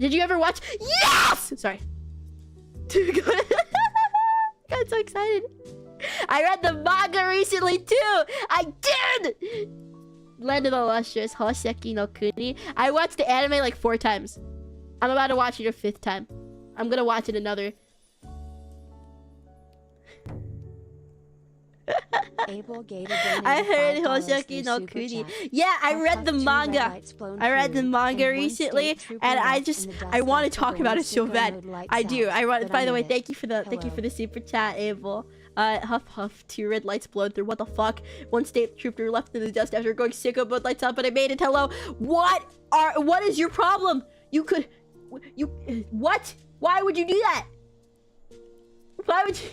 Did you ever watch? Yes! Sorry. Got so excited. I read the manga recently too. I did. Land of the Lustrous, Houseki no Kuni. I watched the anime like 4 times. I'm about to watch it a 5th time. I'm gonna watch it another. I heard Houseki no Kuni. Yeah, I read the manga. I read the manga recently, and I want to talk about it so bad. I do. By the way, thank you for the super chat, Abel. Huff huff, 2 red lights blown through. What the fuck? 1 state trooper left in the dust after going sicko, both lights up, but I made it. Hello. What is your problem? What? Why would you do that? Why would you?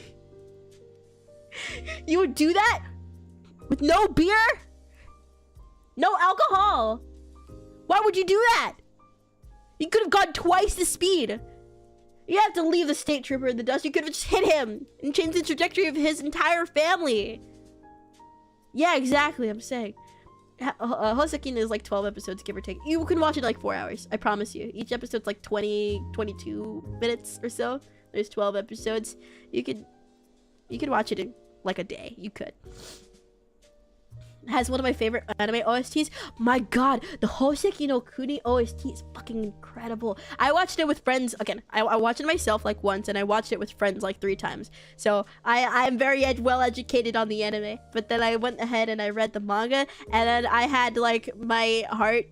You would do that? With no beer? No alcohol? Why would you do that? You could have gone twice the speed. You have to leave the state trooper in the dust. You could have just hit him and changed the trajectory of his entire family. Yeah, exactly. I'm saying. Houseki is like 12 episodes, give or take. You can watch it in like 4 hours. I promise you. Each episode's like 22 minutes or so. There's 12 episodes. You could watch it in like a day. You could. It has one of my favorite anime OSTs. My god, the Houseki no Kuni OST is fucking incredible. I watched it with friends. Again, I watched it myself like once, and I watched it with friends like 3 times. So I am very well educated on the anime. But then I went ahead and I read the manga, and then I had like my heart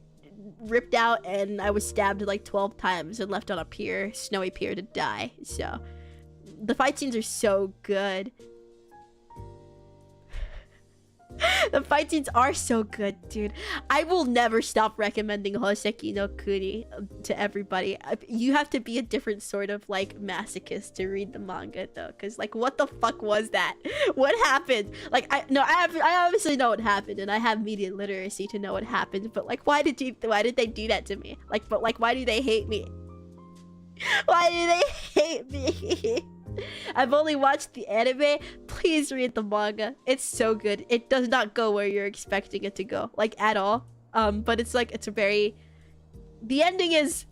ripped out, and I was stabbed like 12 times and left on a snowy pier to die. So the fight scenes are so good. The fight scenes are so good, dude. I will never stop recommending Houseki no Kuni to everybody. You have to be a different sort of like masochist to read the manga though, because like what the fuck was that? What happened? Like I obviously know what happened, and I have media literacy to know what happened, but like why did they do that to me? Like, but like why do they hate me? Why do they hate me? I've only watched the anime. Please read the manga. It's so good. It does not go where you're expecting it to go, like at all. But it's like the ending is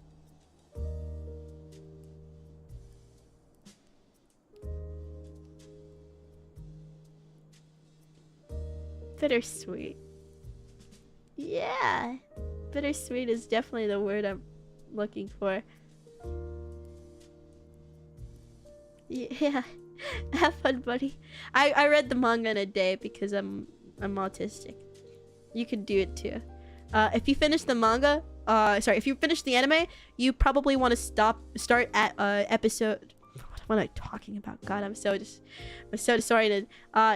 bittersweet. Yeah, bittersweet is definitely the word I'm looking for. Yeah, have fun, buddy. I read the manga in a day because I'm autistic. You could do it too. If you finish the manga, if you finish the anime, you probably want to start at episode. What am I talking about? God, I'm so disoriented.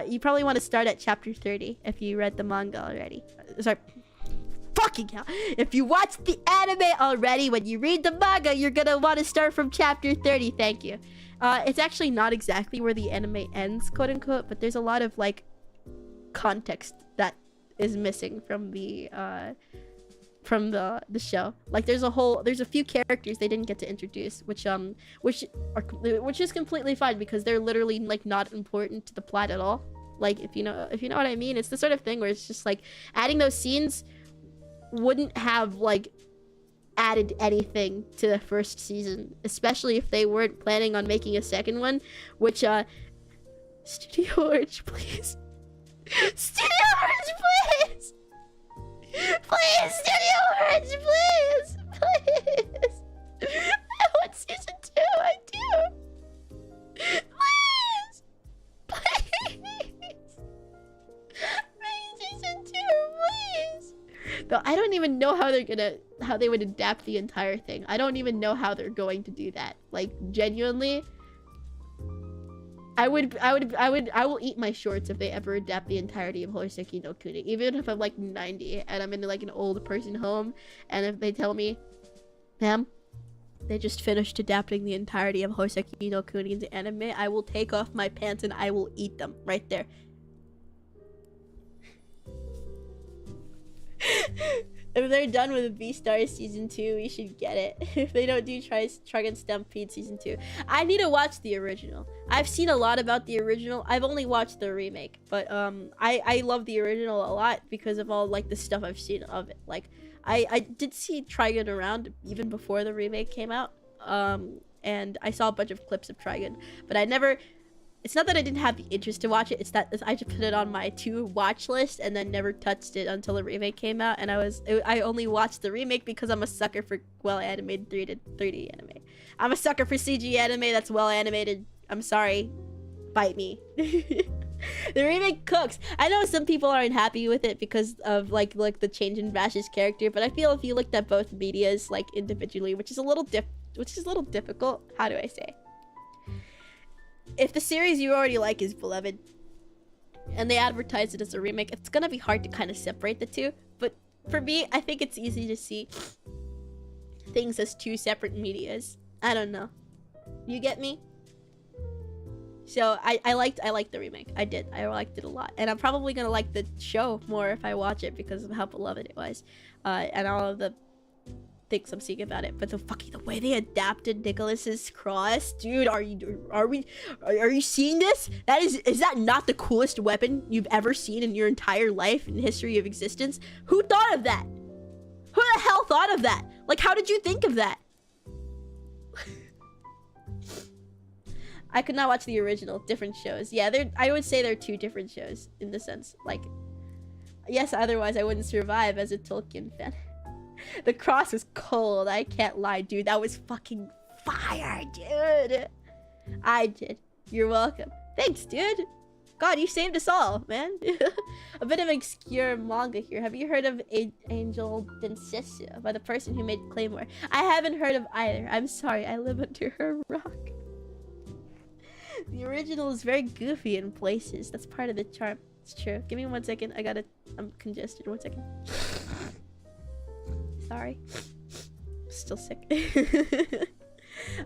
You probably want to start at chapter 30 if you read the manga already. Sorry. Fucking hell. If you watch the anime already, when you read the manga, you're gonna want to start from chapter 30. Thank you. It's actually not exactly where the anime ends, quote unquote, but there's a lot of like context that is missing from the show. Like there's a few characters they didn't get to introduce, which is completely fine because they're literally like not important to the plot at all. Like if you know what I mean. It's the sort of thing where it's just like adding those scenes wouldn't have like added anything to the first season, especially if they weren't planning on making a second one, which Studio Orange, please. Studio Orange, please. Please, Studio Orange, please. Please. I want season 2, I do. Please. Please. Season 2, please. Though I don't even know how they would adapt the entire thing. I don't even know how they're going to do that. Like genuinely, I will eat my shorts if they ever adapt the entirety of Houseki no Kuni. Even if I'm like 90 and I'm in like an old person home, and if they tell me, ma'am, they just finished adapting the entirety of Houseki no Kuni into anime, I will take off my pants and I will eat them right there. If they're done with V-Star season 2, we should get it. If they don't do Trigun Stampede season 2, I need to watch the original. I've seen a lot about the original. I've only watched the remake, but I love the original a lot because of all like the stuff I've seen of it. Like I did see Trigun around even before the remake came out, and I saw a bunch of clips of Trigun, but I never it's not that I didn't have the interest to watch it, it's that I just put it on my to watch list and then never touched it until the remake came out, and I only watched the remake because I'm a sucker for well animated 3D anime. I'm a sucker for CG anime that's well animated. I'm sorry, bite me. The remake cooks. I know some people aren't happy with it because of like the change in Vash's character, but I feel if you looked at both medias like individually, which is a little difficult. How do I say? If the series you already like is beloved, and they advertise it as a remake, it's gonna be hard to kind of separate the two. But for me, I think it's easy to see things as two separate medias. I don't know. You get me? So I liked the remake. I did. I liked it a lot, and I'm probably gonna like the show more if I watch it because of how beloved it was, and all of the things I'm seeing about it. But the way they adapted Nicholas's cross, dude, are you seeing this? Is that not the coolest weapon you've ever seen in your entire life in history of existence? Who thought of that? Who the hell thought of that? Like, how did you think of that? I could not watch the original. Different shows. Yeah, I would say they're two different shows in the sense. Like, yes, otherwise I wouldn't survive as a Tolkien fan. The cross was cold. I can't lie, dude. That was fucking fire, dude. I did. You're welcome. Thanks, dude. God, you saved us all, man. A bit of obscure manga here. Have you heard of Angel Densetsu by the person who made Claymore? I haven't heard of either. I'm sorry. I live under a rock. The original is very goofy in places. That's part of the charm. It's true. Give me 1 second. I'm congested. 1 second. Sorry. Still sick.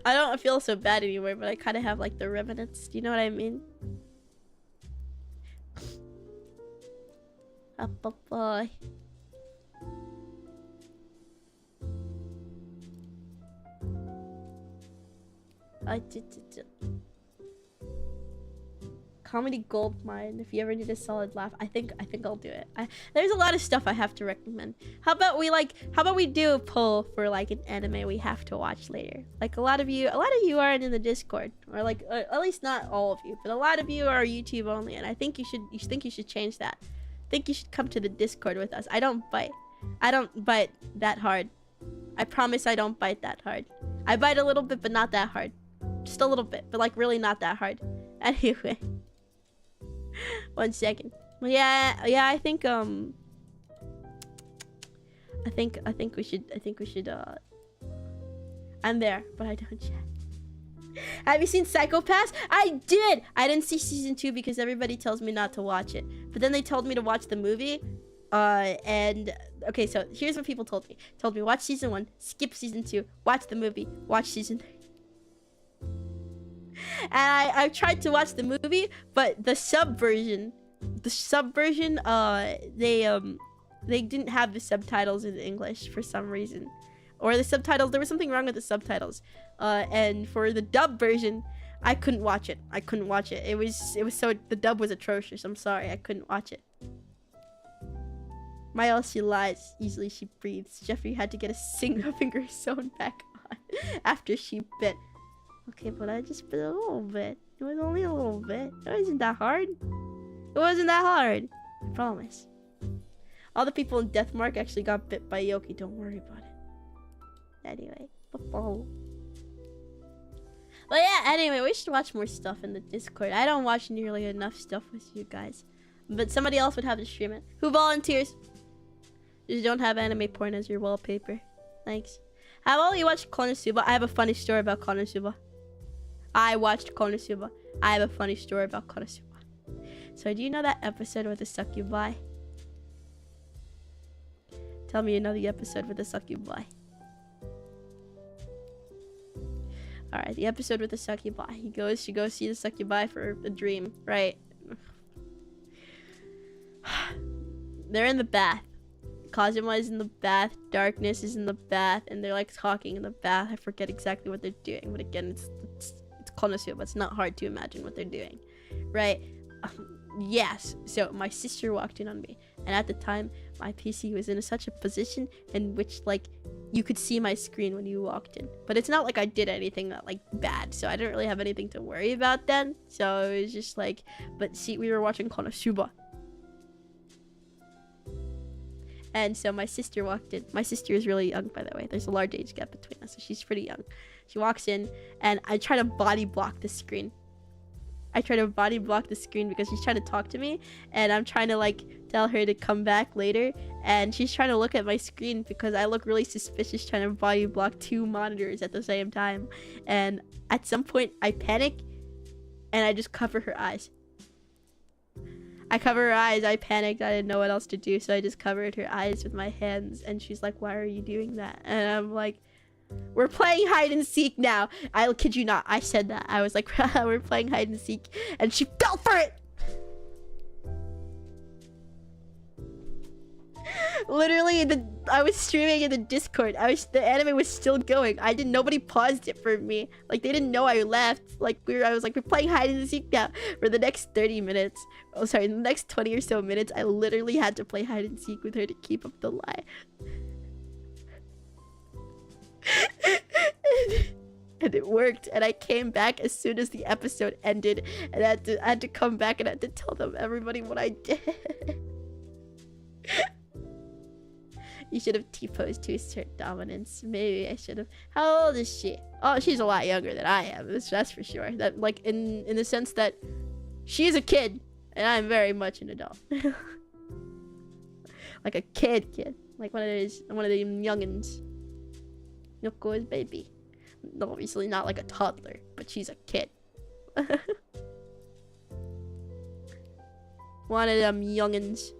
I don't feel so bad anymore, but I kind of have like the remnants. Do you know what I mean? Up, boy. Comedy gold mine. If you ever need a solid laugh, I think I'll do it. There's a lot of stuff I have to recommend. How about we do a poll for like an anime we have to watch later? Like a lot of you aren't in the Discord, or like at least not all of you, but a lot of you are YouTube only, and I think you should change that. I think you should come to the Discord with us. I don't bite that hard. I promise I don't bite that hard. I bite a little bit, but not that hard. Just a little bit, but like really not that hard. Anyway. 1 second. Well, yeah, I think we should I'm there, but I don't chat. Have you seen Psycho-Pass? I did! I didn't see season 2 because everybody tells me not to watch it. But then they told me to watch the movie. And okay, so here's what people told me. Told me watch season 1, skip season 2, watch the movie, watch season 3. And I tried to watch the movie, but the sub version, they didn't have the subtitles in English for some reason, or the subtitles, there was something wrong with the subtitles, and for the dub version, I couldn't watch it. It was so, the dub was atrocious. I'm sorry, I couldn't watch it. Maya, she lies easily, she breathes. Jeffrey had to get a single finger sewn back on after she bit. Okay, but I just bit a little bit. It was only a little bit. It wasn't that hard. It wasn't that hard. I promise. All the people in Deathmark actually got bit by Yoki. Don't worry about it. Anyway. But yeah, anyway, we should watch more stuff in the Discord. I don't watch nearly enough stuff with you guys. But somebody else would have to stream it. Who volunteers? Just don't have anime porn as your wallpaper. Thanks. Have all you watched Konosuba? I have a funny story about Konosuba. I watched Konosuba. I have a funny story about Konosuba. So do you know that episode with the succubi? Tell me you know the episode with the succubi. Alright, the episode with the succubi. She goes see the succubi for a dream, right? They're in the bath. Kazuma is in the bath, Darkness is in the bath, and they're like talking in the bath. I forget exactly what they're doing, but again, it's Konosuba. It's not hard to imagine what they're doing, right? Yes. So my sister walked in on me, and at the time, my PC was in such a position in which like you could see my screen when you walked in. But it's not like I did anything that like bad, so I didn't really have anything to worry about then. So it was just like, but see, we were watching Konosuba. And so my sister walked in. My sister is really young, by the way. There's a large age gap between us, so she's pretty young. She walks in, and I try to body block the screen. I try to body block the screen because she's trying to talk to me, and I'm trying to like tell her to come back later, and she's trying to look at my screen because I look really suspicious trying to body block 2 monitors at the same time. And at some point, I panic, and I just cover her eyes. I cover her eyes. I panicked. I didn't know what else to do, so I just covered her eyes with my hands. And she's like, "Why are you doing that?" And I'm like, "We're playing hide and seek now." I kid you not. I said that. I was like, "We're playing hide and seek," and she fell for it. Literally, I was streaming in the Discord. The anime was still going. Nobody paused it for me. Like, they didn't know I left. Like, I was like, "We're playing hide and seek now." For the next 30 minutes. Oh, sorry, the next 20 or so minutes, I literally had to play hide and seek with her to keep up the lie. And it worked, and I came back as soon as the episode ended, and I had to come back and I had to tell them everybody what I did. You should have T-posed to assert dominance. Maybe I should have. How old is she? Oh, she's a lot younger than I am. That's for sure. That, like, in the sense that she's a kid and I'm very much an adult. Like a kid. Like one of the youngins. Yoko is baby. Obviously not like a toddler, but she's a kid. One of them youngins.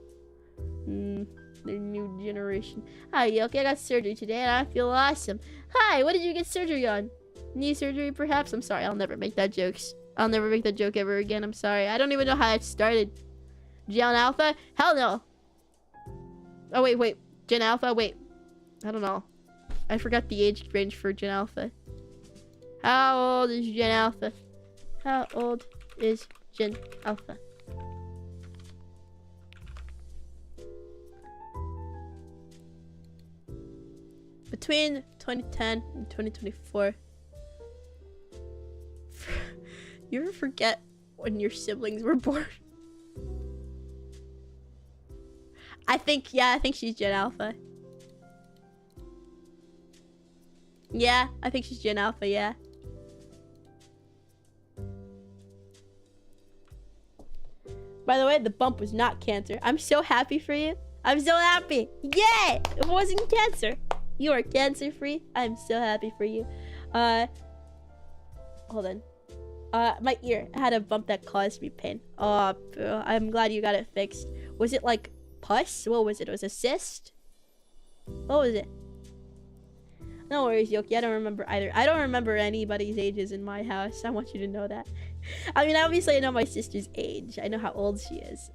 The new generation. Hi, Yoki, I got surgery today and I feel awesome. Hi, what did you get surgery on? Knee surgery, perhaps? I'm sorry, I'll never make that joke. I'll never make that joke ever again. I'm sorry. I don't even know how it started. Gen Alpha? Hell no. Oh, wait. Gen Alpha? Wait. I don't know. I forgot the age range for Gen Alpha. How old is Gen Alpha? How old is Gen Alpha? Between 2010 and 2024. You ever forget when your siblings were born? I think she's Gen Alpha. Yeah, I think she's Gen Alpha, yeah. By the way, the bump was not cancer. I'm so happy for you. I'm so happy. Yay! It wasn't cancer. You are cancer free. I'm so happy for you. Hold on. My ear had a bump that caused me pain. Oh, I'm glad you got it fixed. Was it like pus? What was it? Was it a cyst? What was it? No worries, Yoki. I don't remember either. I don't remember anybody's ages in my house. I want you to know that. I mean, obviously, I know my sister's age. I know how old she is.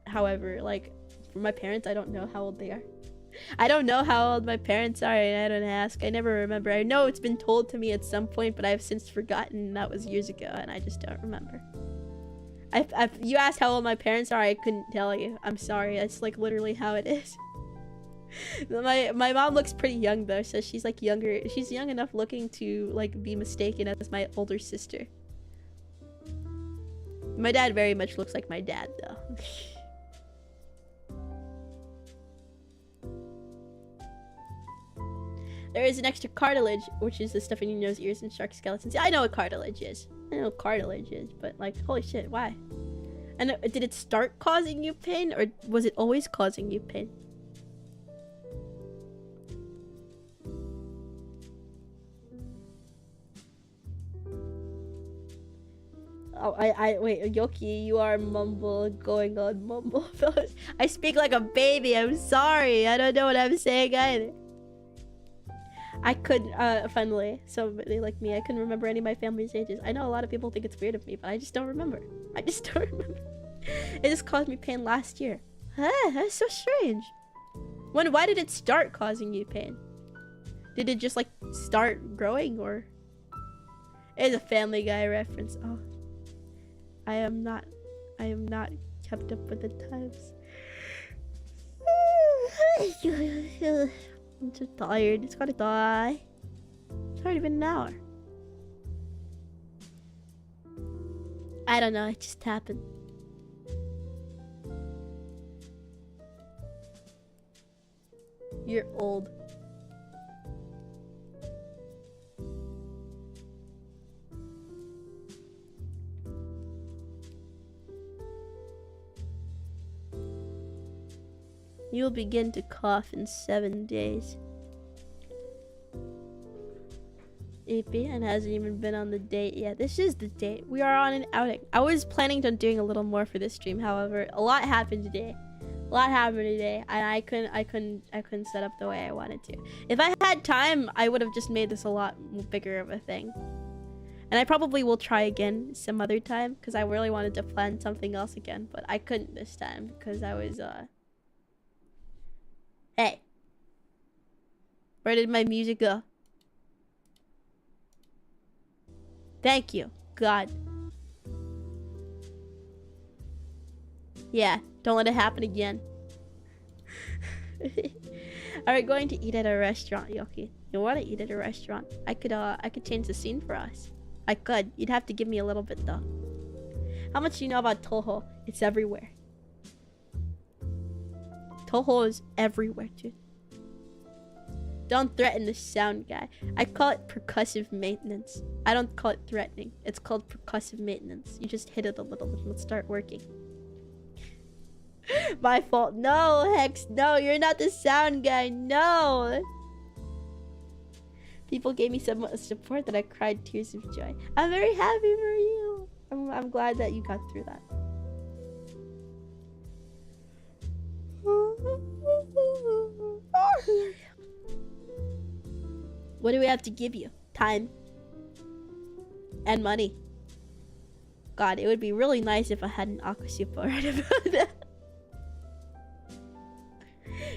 However, like, for my parents, I don't know how old they are. I don't know how old my parents are, and I don't ask. I never remember. I know it's been told to me at some point, but I've since forgotten. That was years ago, and I just don't remember. You asked how old my parents are, I couldn't tell you. I'm sorry. That's like literally how it is. My mom looks pretty young though, so she's like younger. She's young enough looking to like be mistaken as my older sister. My dad very much looks like my dad though. There is an extra cartilage, which is the stuff in your nose, ears, and shark skeletons. Yeah, I know what cartilage is. I know what cartilage is, but like, holy shit, why? And did it start causing you pain, or was it always causing you pain? Oh, wait, Yoki, you are going on mumble. I speak like a baby. I'm sorry. I don't know what I'm saying either. I couldn't, finally, somebody like me, I couldn't remember any of my family's ages. I know a lot of people think it's weird of me, but I just don't remember. It just caused me pain last year. That's so strange. Why did it start causing you pain? Did it just, like, start growing, or? It's a Family Guy reference. Oh. I am not kept up with the times. I'm so tired. It's gotta die. It's already been an hour. I don't know. It just happened. You're old. You'll begin to cough in 7 days. EP and hasn't even been on the date yet. This is the date. We are on an outing. I was planning on doing a little more for this stream. However, a lot happened today. And I couldn't set up the way I wanted to. If I had time, I would have just made this a lot bigger of a thing. And I probably will try again some other time because I really wanted to plan something else again, but I couldn't this time because I was Hey. Where did my music go? Thank you, God. Yeah, don't let it happen again. Are we going to eat at a restaurant, Yoki? You want to eat at a restaurant? I could change the scene for us. I could. You'd have to give me a little bit though. How much do you know about Toho? It's everywhere. Toho is everywhere, dude. Don't threaten the sound guy. I call it percussive maintenance. I don't call it threatening. It's called percussive maintenance. You just hit it a little and it'll start working. My fault. No, Hex. No, you're not the sound guy. No. People gave me so much support that I cried tears of joy. I'm very happy for you. I'm glad that you got through that. What do we have to give you? Time. And money. God, it would be really nice if I had an Akasupa right about that.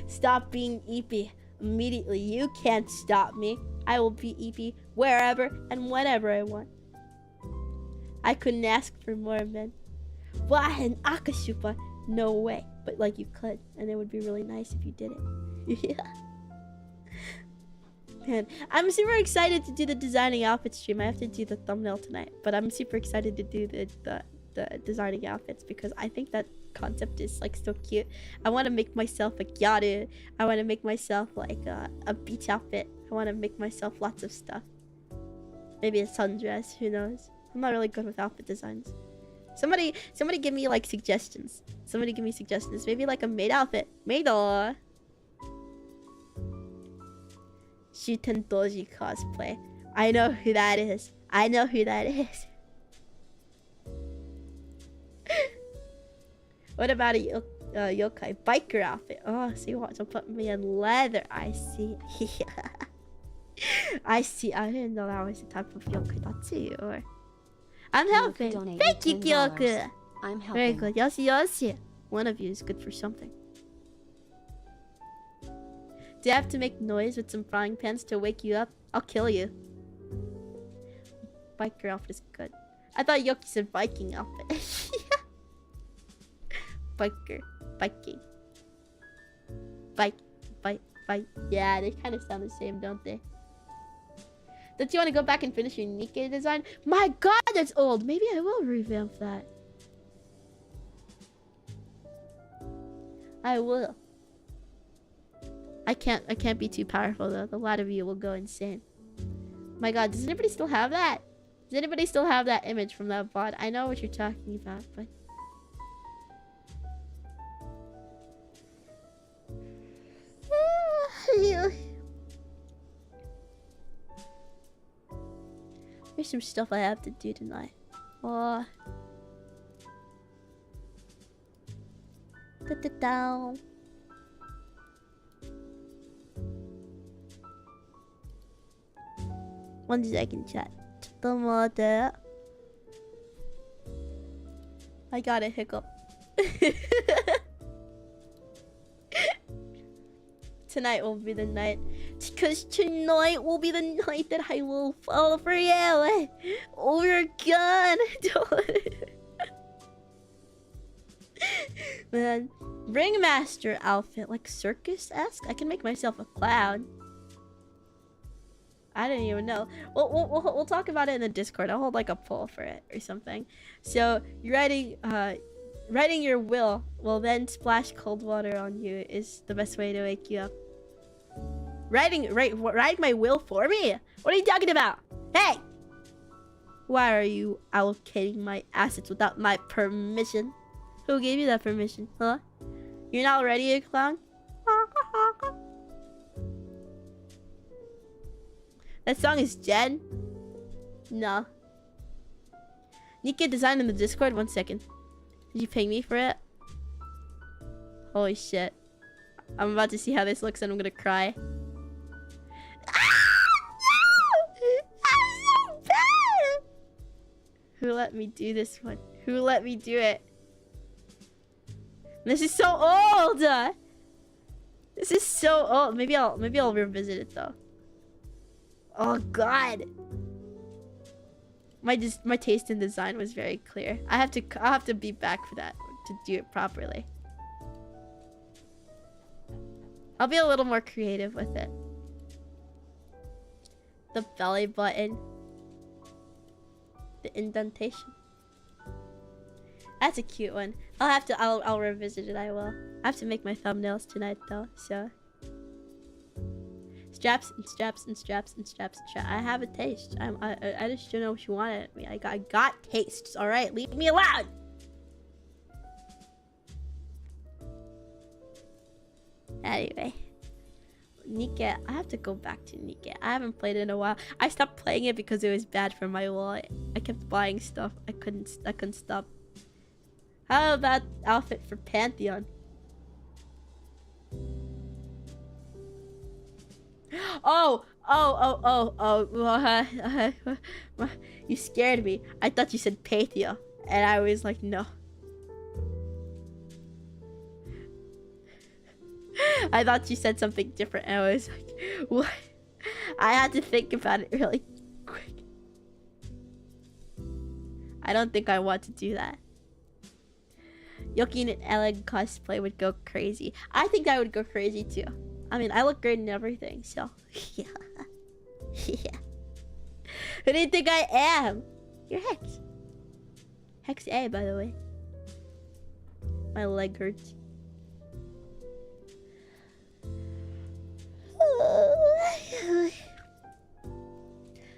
Stop being EP immediately. You can't stop me. I will be EP wherever and whenever I want. I couldn't ask for more, man. Why an Akasupa? No way. But like you could, and it would be really nice if you did it. Yeah. Man, I'm super excited to do the designing outfits stream. I have to do the thumbnail tonight, but I'm super excited to do the designing outfits because I think that concept is like so cute. I want to make myself a gyaru. I want to make myself like a beach outfit. I want to make myself lots of stuff. Maybe a sundress, who knows? I'm not really good with outfit designs. Somebody give me like suggestions. Somebody give me suggestions. Maybe like a maid outfit. Maid-o. Shuten Doji cosplay. I know who that is. I know who that is. What about a yokai biker outfit? Oh, so you want to put me in leather? I see. I see. I didn't know that was the type of Yokaidachi. Or I'm helping. Thank you, Kyoku. I'm helping. Very good. Yoshi, Yoshi. One of you is good for something. Do you have to make noise with some frying pans to wake you up? I'll kill you. Biker outfit is good. I thought Yoki said Viking outfit. Biker. Biking. Bike. Yeah, they kind of sound the same, don't they? Don't you want to go back and finish your Nikkei design? My god, that's old! Maybe I will revamp that. I will. I can't be too powerful though. A lot of you will go insane. My god, does anybody still have that? Does anybody still have that image from that VOD? I know what you're talking about, but... There's some stuff I have to do tonight. Down. One second, chat. I got a hiccup. Tonight will be the night. Because tonight will be the night that I will fall for you. Oh, you're gone. Then ringmaster outfit, like circus-esque. I can make myself a clown. I don't even know. We'll talk about it in the Discord. I'll hold like a poll for it or something. So you're writing your will then splash cold water on you is the best way to wake you up. Write my will for me? What are you talking about? Hey! Why are you allocating my assets without my permission? Who gave you that permission, huh? You're not already a clown? That song is dead? No. Nikke design in the Discord? 1 second. Did you pay me for it? Holy shit. I'm about to see how this looks and I'm gonna cry. I'm so bad! Who let me do this one? Who let me do it? This is so old! This is so old. Maybe I'll revisit it though. Oh god. My taste in design was very clear. I'll have to be back for that to do it properly. I'll be a little more creative with it. The belly button. The indentation. That's a cute one. I'll revisit it, I will. I have to make my thumbnails tonight though, so. Straps and straps and straps and straps and straps. I have a taste. I just don't know what you wanted at me. I got tastes, alright? Leave me alone! Anyway. Nikke. I have to go back to Nikke. I haven't played it in a while. I stopped playing it because it was bad for my wallet. I kept buying stuff. I couldn't stop. How about outfit for Pantheon? Oh, you scared me. I thought you said Pathia, and I was like, no. I thought you said something different, and I was like, what? I had to think about it really quick. I don't think I want to do that. Yoki in an Ellen cosplay would go crazy. I think I would go crazy too. I mean, I look great in everything, so yeah. Yeah. Who do you think I am? You're Hex. Hex A, by the way. My leg hurts.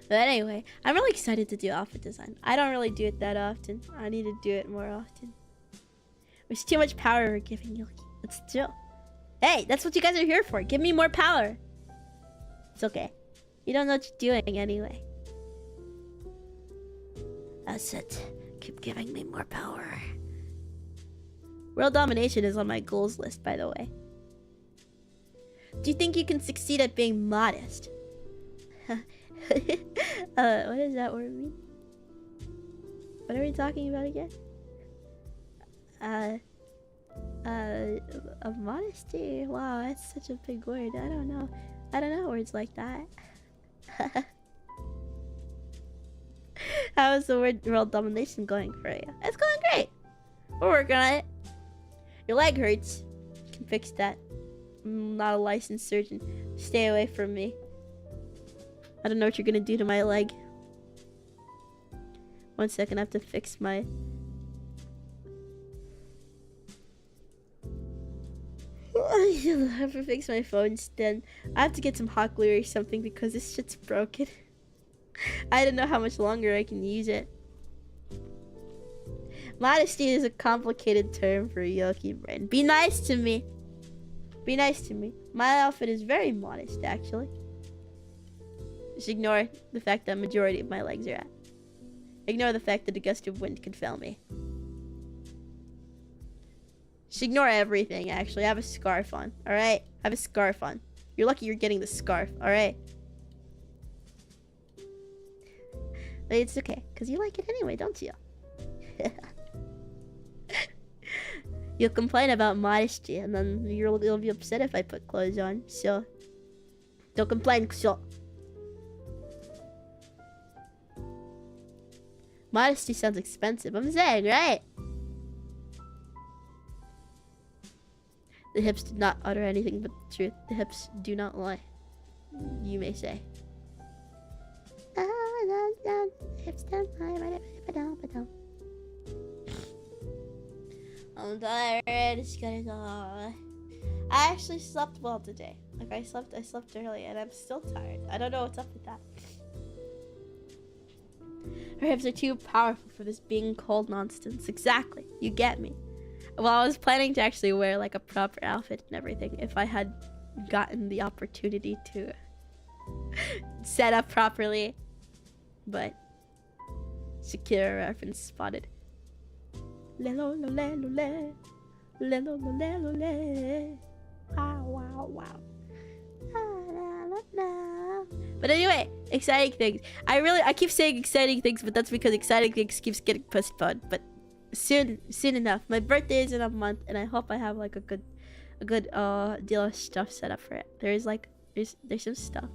But anyway, I'm really excited to do outfit design. I don't really do it that often. I need to do it more often. There's too much power we're giving Yoki. Let's chill. Hey, that's what you guys are here for. Give me more power. It's okay. You don't know what you're doing anyway. That's it. Keep giving me more power. World domination is on my goals list, by the way. Do you think you can succeed at being modest? What does that word mean? What are we talking about again? Modesty. Wow, that's such a big word. I don't know words like that. How is the world domination going for you? It's going great. We're working on it. Your leg hurts. You can fix that. I'm not a licensed surgeon. Stay away from me. I don't know what you're gonna do to my leg. 1 second, I have to fix my... I have to fix my phone stand. I have to get some hot glue or something because this shit's broken. I don't know how much longer I can use it. Modesty is a complicated term for Yoki brain. Be nice to me. Be nice to me. My outfit is very modest, actually. Just ignore the fact that majority of my legs are out. Ignore the fact that a gust of wind could fell me. Just ignore everything, actually. I have a scarf on, alright? I have a scarf on. You're lucky you're getting the scarf, alright? But it's okay, because you like it anyway, don't you? You'll complain about modesty, and then you'll be upset if I put clothes on, so... Don't complain, so... Modesty sounds expensive, I'm saying, right? The hips did not utter anything but the truth. The hips do not lie. You may say. Hips don't lie. I'm tired. It's getting on. I actually slept well today. Like I slept early and I'm still tired. I don't know what's up with that. Her hips are too powerful for this being cold nonsense. Exactly. You get me. Well, I was planning to actually wear like a proper outfit and everything if I had gotten the opportunity to set up properly. But secure reference spotted. Lelo lo le lo le. Lelo lo le lo le. Wow wow wow. But anyway, exciting things. I keep saying exciting things, but that's because exciting things keeps getting postponed. But soon enough. My birthday is in a month, and I hope I have like a good deal of stuff set up for it. There's some stuff.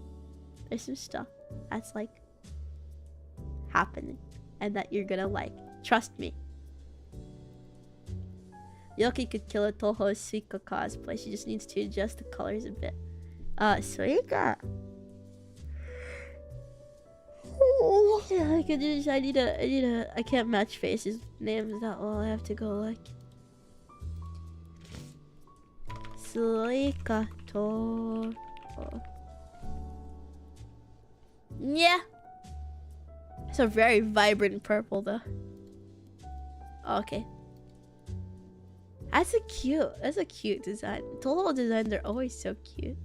There's some stuff that's like happening, and that you're gonna like. Trust me. Yoki could kill a Toho Suika cosplay. She just needs to adjust the colors a bit. Suika. I can't match faces names that well. I have to go like Suika to. Yeah. It's a very vibrant purple though. Okay. That's a cute design. Total designs are always so cute.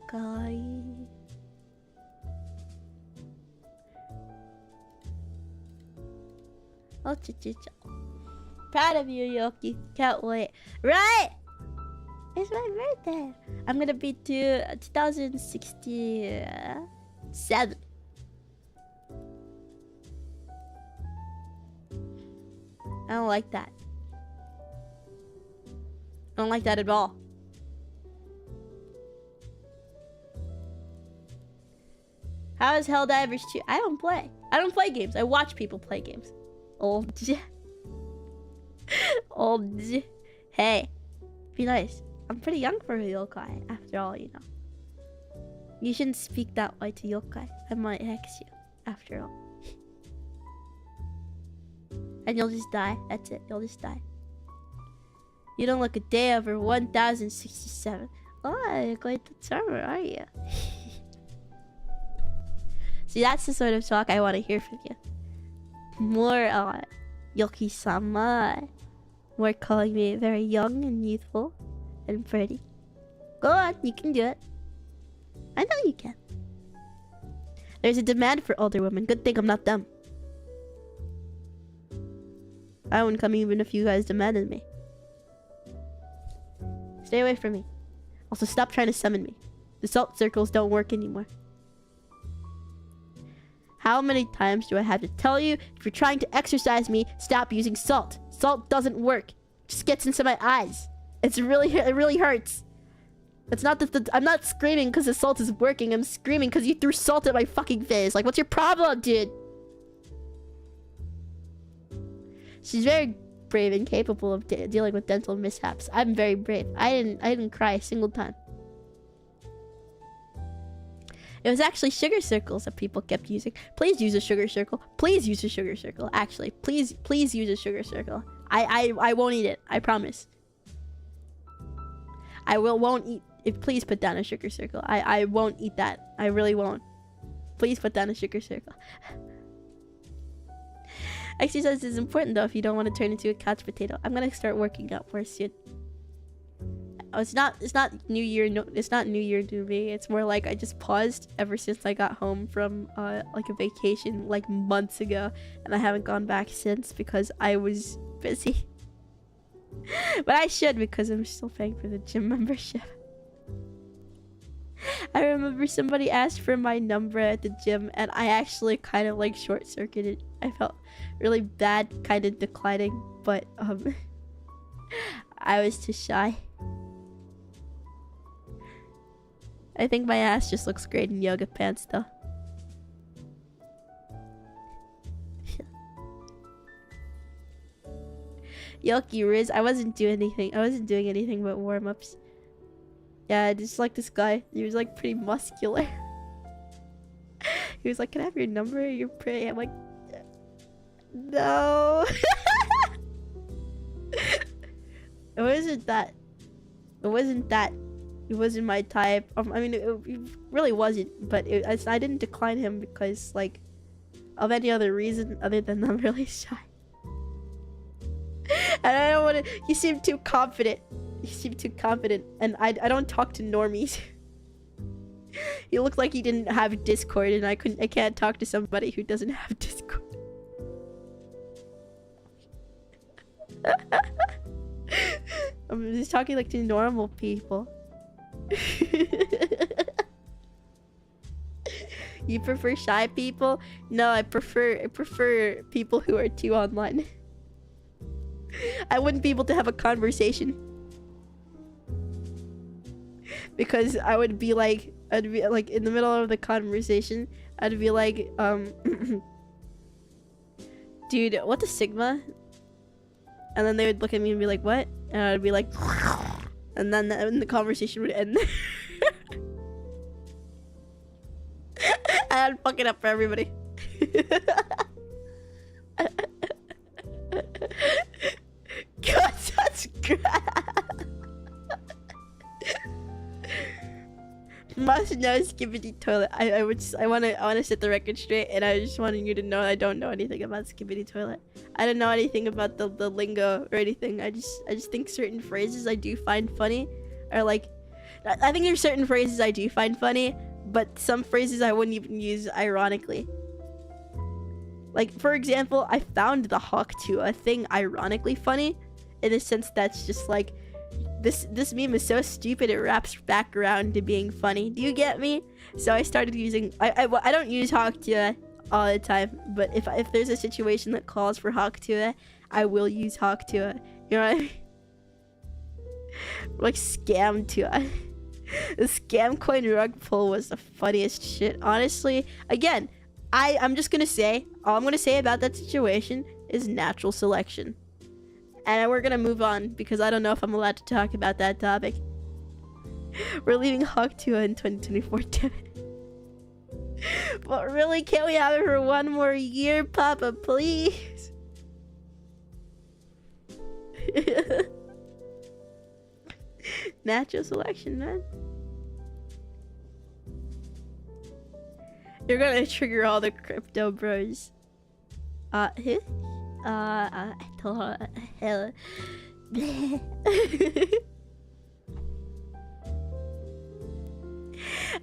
Kawaii. Oh, chichicha. Proud of you, Yoki. Can't wait. Right! It's my birthday. I'm gonna be 2067. I don't like that. I don't like that at all. How is Helldivers 2? I don't play. I don't play games. I watch people play games. Old. Old. Hey. Be nice. I'm pretty young for a yokai, after all, you know. You shouldn't speak that way to yokai. I might hex you, after all. And you'll just die. That's it. You'll just die. You don't look a day over 1067. Oh, you're quite the charmer, are you? See, that's the sort of talk I want to hear from you. More, Yoki-sama. More calling me very young and youthful and pretty. Go on, you can do it. I know you can. There's a demand for older women. Good thing I'm not them. I wouldn't come even if you guys demanded me. Stay away from me. Also, stop trying to summon me. The salt circles don't work anymore. How many times do I have to tell you? If you're trying to exercise me, stop using salt. Salt doesn't work. It just gets into my eyes. It really hurts. It's not that I'm not screaming because the salt is working. I'm screaming because you threw salt at my fucking face. Like, what's your problem, dude? She's very brave and capable of dealing with dental mishaps. I'm very brave. I didn't cry a single time. It was actually sugar circles that people kept using. Please use a sugar circle. Please use a sugar circle. Actually, please use a sugar circle. I won't eat it. I promise. I won't eat. Please put down a sugar circle. I won't eat that. I really won't. Please put down a sugar circle. Exercise is important though if you don't want to turn into a couch potato. I'm gonna start working out more soon. Oh, it's not New Year. No, it's not New Year to me. It's more like I just paused ever since I got home from like a vacation like months ago, and I haven't gone back since because I was busy. But I should because I'm still paying for the gym membership. I remember somebody asked for my number at the gym, and I actually kind of like short-circuited. I felt really bad kind of declining, but I was too shy. I think my ass just looks great in yoga pants though. Yoki Riz. I wasn't doing anything but warm-ups. Yeah, just like this guy. He was like pretty muscular. He was like, "Can I have your number? You're pretty." I'm like, no. It wasn't that. It wasn't my type. I mean, it really wasn't. But I didn't decline him because like of any other reason other than I'm really shy. And I don't want to. You seem too confident. And I don't talk to normies. You look like you didn't have Discord, and I can't talk to somebody who doesn't have Discord. I'm just talking like to normal people. You prefer shy people? No, I prefer people who are too online. I wouldn't be able to have a conversation because I'd be like in the middle of the conversation, I'd be like, dude, what's a sigma? And then they would look at me and be like, what? And I'd be like, and then the conversation would end. And I'd fuck it up for everybody. God, that's Must know Skibbity Toilet. I wanna set the record straight, and I just wanted you to know I don't know anything about Skibbity Toilet. I don't know anything about the lingo or anything. I just think certain phrases I do find funny are like, I think there's certain phrases I do find funny, but some phrases I wouldn't even use ironically. Like, for example, I found the Hawk to a thing ironically funny, in a sense that's just like, this meme is so stupid it wraps back around to being funny. Do you get me? So I started using, I don't use Hawk to all the time, but if there's a situation that calls for Hawk to I will use Hawk to. You know what I mean? Like scam to. The scam coin rug pull was the funniest shit. Honestly, again, I'm just gonna say, all I'm gonna say about that situation is natural selection. And we're gonna move on because I don't know if I'm allowed to talk about that topic. We're leaving Hawk 2 in 2024, damn it. But really, can't we have it for one more year, Papa, please? Natural selection, man. You're gonna trigger all the crypto bros. Who? I thought hell.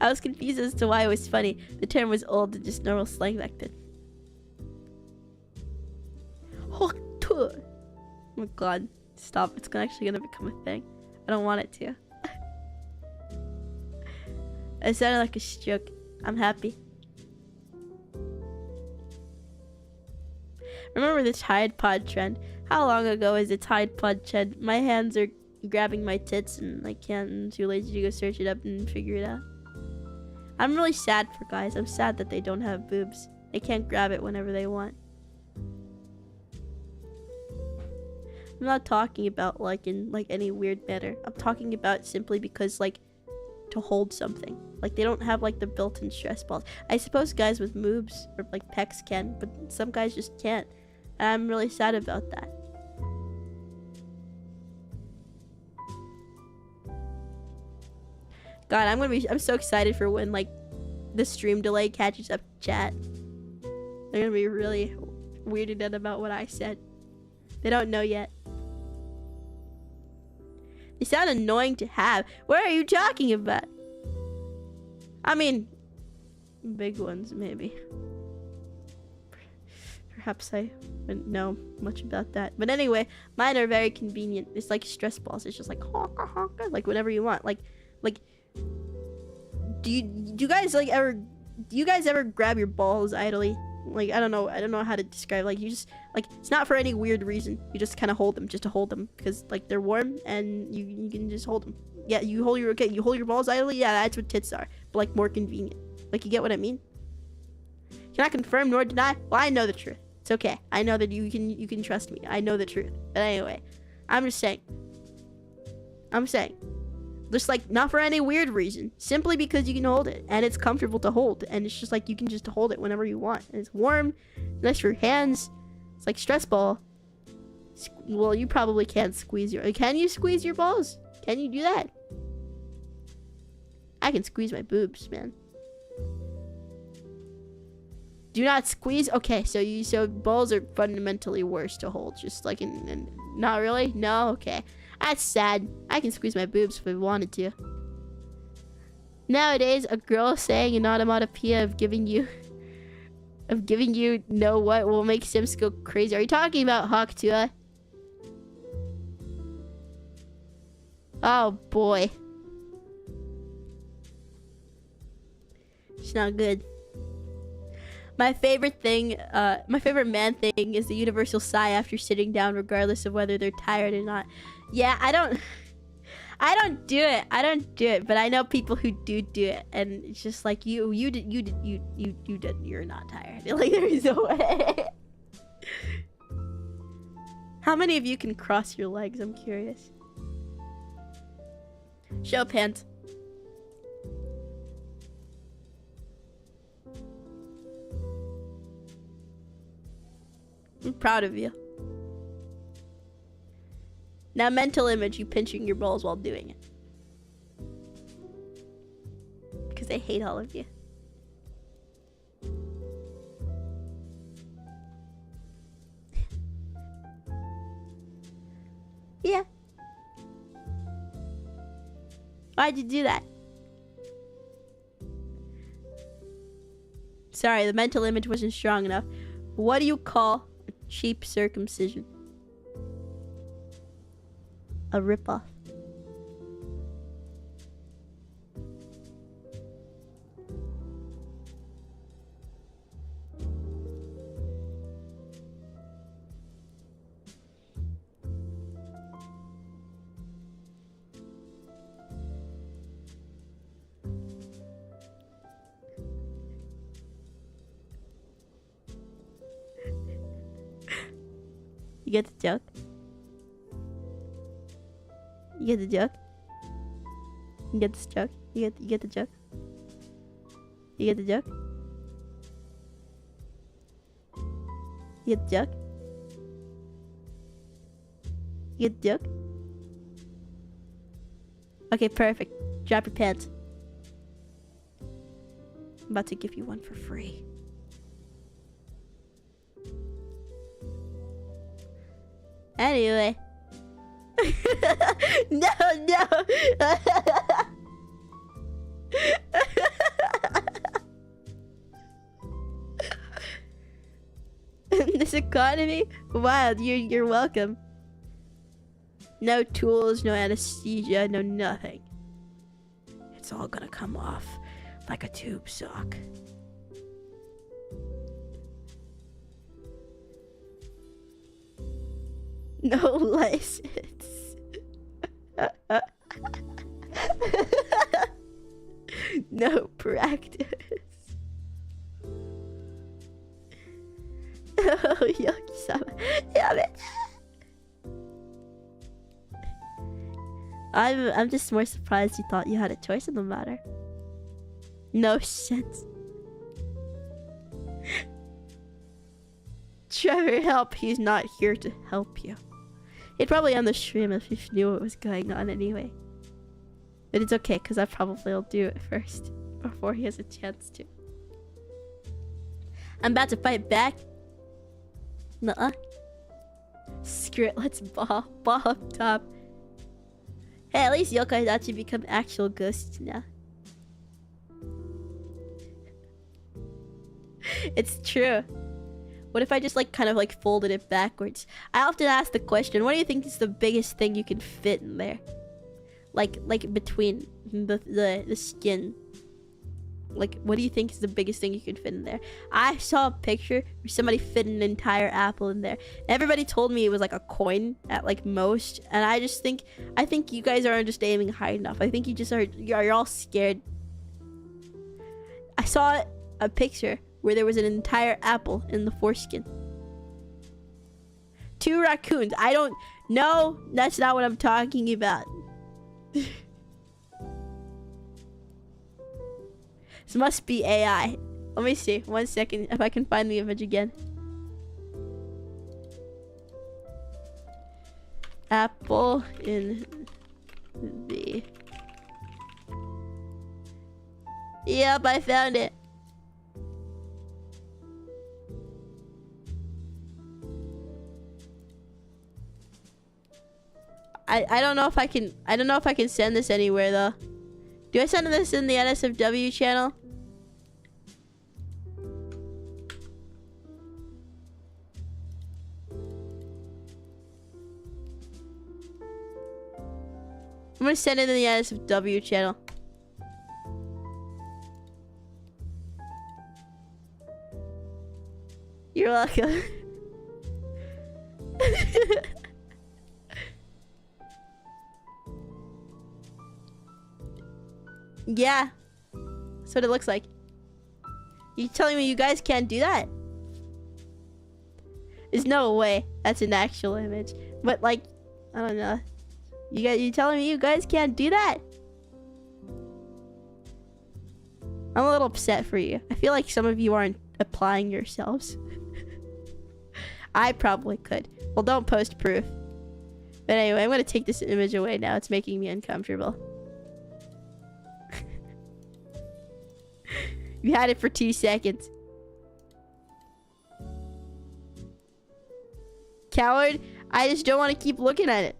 I was confused as to why it was funny. The term was old and just normal slang back then. Oh my god, stop. It's actually gonna become a thing. I don't want it to. It sounded like a stroke. I'm happy. Remember the Tide Pod trend? How long ago is the Tide Pod trend? My hands are grabbing my tits and I can't. I'm too lazy to go search it up and figure it out. I'm really sad for guys. I'm sad that they don't have boobs. They can't grab it whenever they want. I'm not talking about like in like any weird manner. I'm talking about simply because like to hold something. Like they don't have like the built-in stress balls. I suppose guys with moobs or like pecs can, but some guys just can't. And I'm really sad about that. God, I'm so excited for when like the stream delay catches up to chat. They're gonna be really weirded out about what I said. They don't know yet. They sound annoying to have. What are you talking about? I mean, big ones maybe. Perhaps I wouldn't know much about that. But anyway, mine are very convenient. It's like stress balls. It's just like honka honka, like whatever you want. Like do you guys ever grab your balls idly? Like I don't know how to describe. Like you just like it's not for any weird reason. You just kind of hold them just to hold them because like they're warm and you can just hold them. Yeah, you hold your balls idly. Yeah, that's what tits are, but like more convenient. Like you get what I mean? Cannot confirm nor deny. Well, I know the truth. It's okay. I know that you can trust me. I know the truth. But anyway, I'm just saying. Just like, not for any weird reason. Simply because you can hold it. And it's comfortable to hold. And it's just like, you can just hold it whenever you want. And it's warm. Nice for your hands. It's like stress ball. Well, you probably can't squeeze your... Can you squeeze your balls? Can you do that? I can squeeze my boobs, man. Do not squeeze. Okay, so balls are fundamentally worse to hold. Just like in not really. No. Okay, that's sad. I can squeeze my boobs if I wanted to. Nowadays, a girl saying an onomatopoeia of giving you know what will make Sims go crazy. Are you talking about Hakutua? Oh boy, it's not good. My favorite man thing is the universal sigh after sitting down, regardless of whether they're tired or not. Yeah, I don't do it, but I know people who do it, and it's just like you're not tired. Like, there's no way. How many of you can cross your legs? I'm curious. Show pants. I'm proud of you. Now, mental image you pinching your balls while doing it. Because I hate all of you. Yeah. Why'd you do that? Sorry, the mental image wasn't strong enough. What do you call a cheap circumcision? A ripoff. You get the joke? You get the joke? You get this joke? You get the joke? You get the joke? You get the joke? You get the joke? Okay, perfect. Drop your pants. I'm about to give you one for free. Anyway. No. This economy? Wild, you're welcome. No tools, no anesthesia, no nothing. It's all gonna come off like a tube sock. No license. No practice. Oh, Yoki-sama. Damn it. I'm just more surprised you thought you had a choice in the matter. No sense. Trevor, help. He's not here to help you. He'd probably end the stream if he knew what was going on anyway. But it's okay, because I probably will do it first, before he has a chance to. I'm about to fight back. Nuh-uh. Screw it, let's ball up top. Hey, at least Yokaidachi become actual ghosts now. It's true. What if I just like kind of like folded it backwards? I often ask the question, what do you think is the biggest thing you can fit in there? Like between the skin. Like, what do you think is the biggest thing you can fit in there? I saw a picture where somebody fit an entire apple in there. Everybody told me it was like a coin at like most, and I think you guys aren't just aiming high enough. I think you're all scared. I saw a picture where there was an entire apple in the foreskin. 2 raccoons. I don't... No, that's not what I'm talking about. This must be AI. Let me see. 1 second if I can find the image again. Apple in the... Yep, I found it. I don't know if I can send this anywhere though. Do I send this in the NSFW channel? I'm gonna send it in the NSFW channel. You're welcome. Yeah. That's what it looks like. You telling me you guys can't do that? There's no way that's an actual image. But like, I don't know. You telling me you guys can't do that? I'm a little upset for you. I feel like some of you aren't applying yourselves. I probably could. Well, don't post proof. But anyway, I'm gonna take this image away now. It's making me uncomfortable. You had it for 2 seconds. Coward, I just don't want to keep looking at it.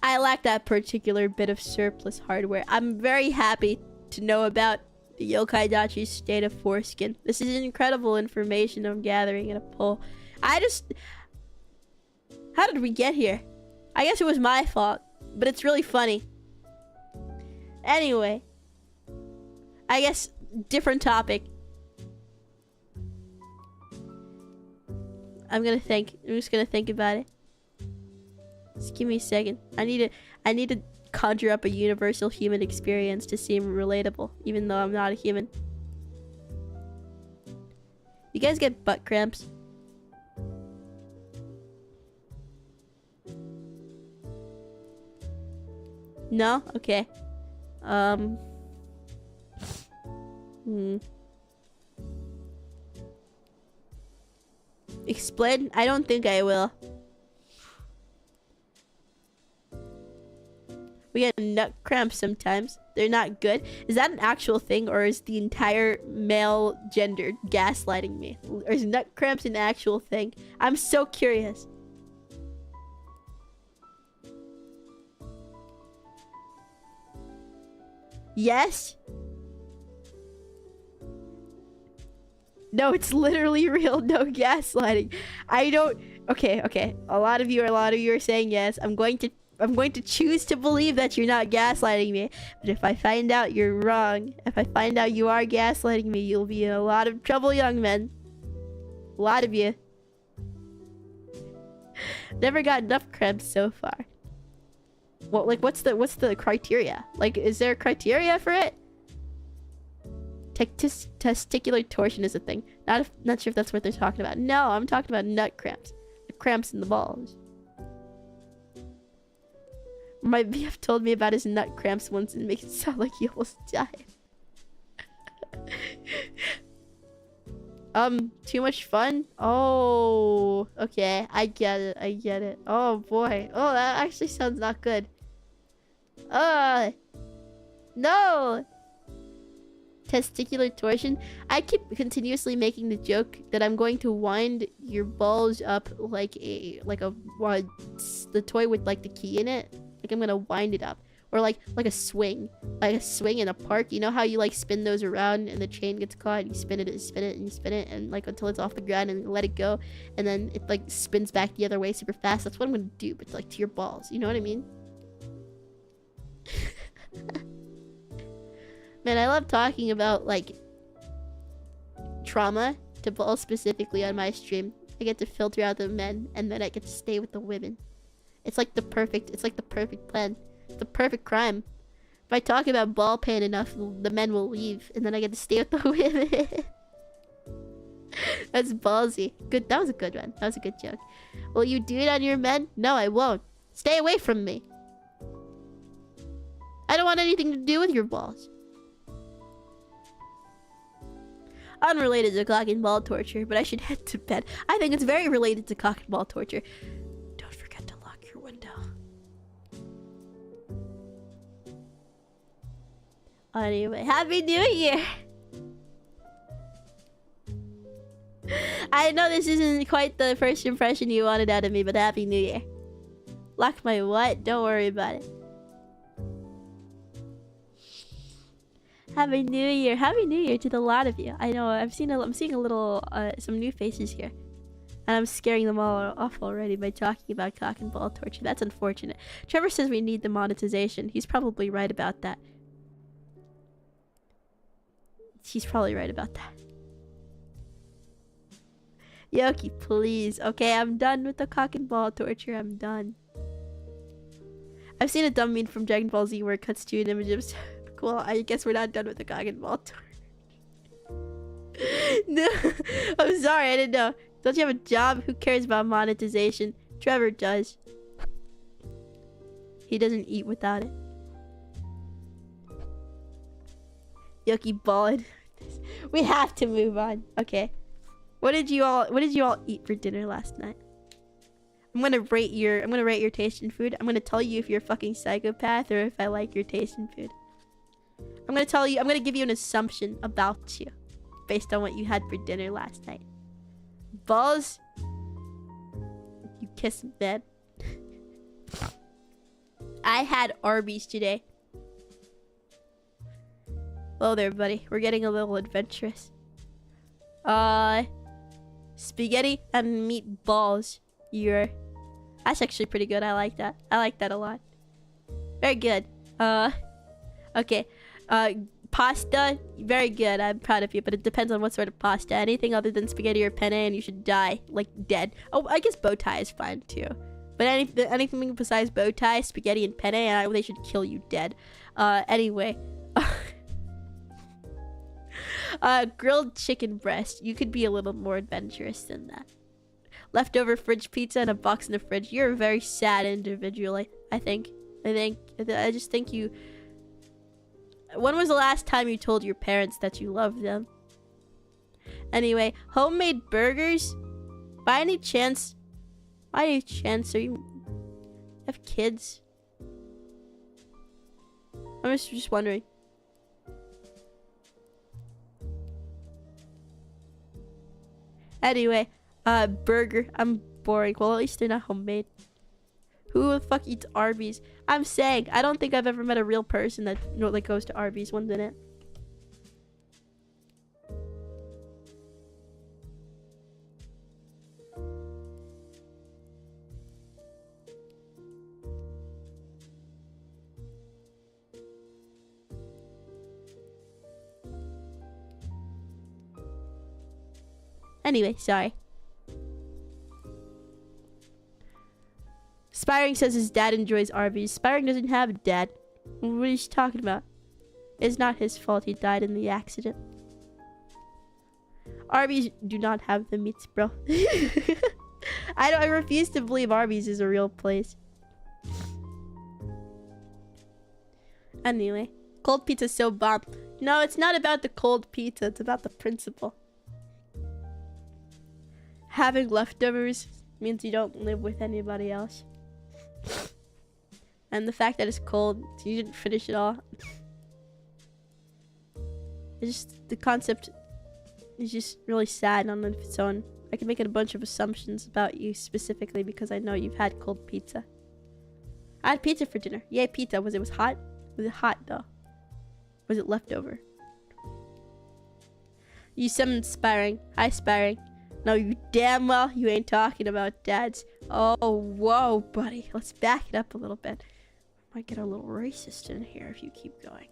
I lack that particular bit of surplus hardware. I'm very happy to know about the Yokaidachi's state of foreskin. This is incredible information I'm gathering in a poll. How did we get here? I guess it was my fault, but it's really funny. Anyway, I guess different topic. I'm just gonna think about it. Just give me a second. I need to conjure up a universal human experience to seem relatable, even though I'm not a human. You guys get butt cramps? No? Okay. Explain? I don't think I will. We get nut cramps sometimes. They're not good. Is that an actual thing, or is the entire male gender gaslighting me? Or is nut cramps an actual thing? I'm so curious. Yes? No, it's literally real. No gaslighting. I don't... Okay. A lot of you are saying yes. I'm going to choose to believe that you're not gaslighting me. But if I find out you're wrong, if I find out you are gaslighting me, you'll be in a lot of trouble, young men. A lot of you. Never got enough cramps so far. Well, like, what's the criteria? Like, is there a criteria for it? Testicular torsion is a thing. Not sure if that's what they're talking about. No, I'm talking about nut cramps. The cramps in the balls. My BF told me about his nut cramps once and it makes it sound like he almost died. Too much fun? Oh, okay. I get it. Oh boy. Oh, that actually sounds not good. No! Testicular torsion. I keep continuously making the joke that I'm going to wind your balls up like the toy with like the key in it. Like I'm gonna wind it up, or like a swing in a park. You know how you like spin those around and the chain gets caught and you spin it and you spin it and like until it's off the ground and let it go, and then it like spins back the other way super fast. That's what I'm gonna do, but like to your balls. You know what I mean? Man, I love talking about like trauma to balls specifically on my stream. I get to filter out the men and then I get to stay with the women. It's like the perfect plan. The perfect crime. If I talk about ball pain enough, the men will leave and then I get to stay with the women. That's ballsy. Good. That was a good one. That was a good joke. Will you do it on your men? No, I won't. Stay away from me. I don't want anything to do with your balls. Unrelated to cock and ball torture, but I should head to bed. I think it's very related to cock and ball torture. Don't forget to lock your window. Anyway, Happy New Year! I know this isn't quite the first impression you wanted out of me, but Happy New Year. Lock my what? Don't worry about it. Happy New Year. Happy New Year to the lot of you. I know, I'm seeing a little, some new faces here. And I'm scaring them all off already by talking about cock and ball torture. That's unfortunate. Trevor says we need the monetization. He's probably right about that. He's probably right about that. Yoki, please. Okay, I'm done with the cock and ball torture. I'm done. I've seen a dumb meme from Dragon Ball Z where it cuts to an image of... Cool, I guess we're not done with the cock and ball torture. No, I'm sorry, I didn't know. Don't you have a job? Who cares about monetization? Trevor does. He doesn't eat without it. Yoki ballin'. We have to move on. Okay. What did you all eat for dinner last night? I'm gonna rate your taste in food. I'm gonna tell you if you're a fucking psychopath or if I like your taste in food. I'm gonna give you an assumption about you based on what you had for dinner last night. Balls, you kiss bed. I had Arby's today. Hello there, buddy. We're getting a little adventurous. Spaghetti and meatballs. That's actually pretty good. I like that. I like that a lot. Very good. Okay. Pasta, very good. I'm proud of you, but it depends on what sort of pasta. Anything other than spaghetti or penne and you should die, like dead. Oh, I guess bow tie is fine too. But anything besides bow tie, spaghetti, and penne, they should kill you dead. Anyway. Grilled chicken breast. You could be a little more adventurous than that. Leftover fridge pizza and a box in the fridge. You're a very sad individual, I think. I just think you... When was the last time you told your parents that you loved them? Anyway, homemade burgers? By any chance are you have kids? I'm just wondering. Anyway, burger. I'm boring. Well, at least they're not homemade. Who the fuck eats Arby's? I'm saying, I don't think I've ever met a real person that goes to Arby's. One minute. Anyway, sorry. Spiring says his dad enjoys Arby's. Spiring doesn't have a dad. What are you talking about? It's not his fault he died in the accident. Arby's do not have the meats, bro. I refuse to believe Arby's is a real place. Anyway, cold pizza's so bomb. No, it's not about the cold pizza. It's about the principle. Having leftovers means you don't live with anybody else. And the fact that it's cold, so you didn't finish it all. It's just, the concept is just really sad on its own. I can make a bunch of assumptions about you specifically because I know you've had cold pizza. I had pizza for dinner. Yay, pizza. Was it hot? Was it hot though? Was it leftover? You summoned Spiring. Hi, Spiring. No, you damn well you ain't talking about dads. Oh, whoa, buddy. Let's back it up a little bit. Might get a little racist in here if you keep going.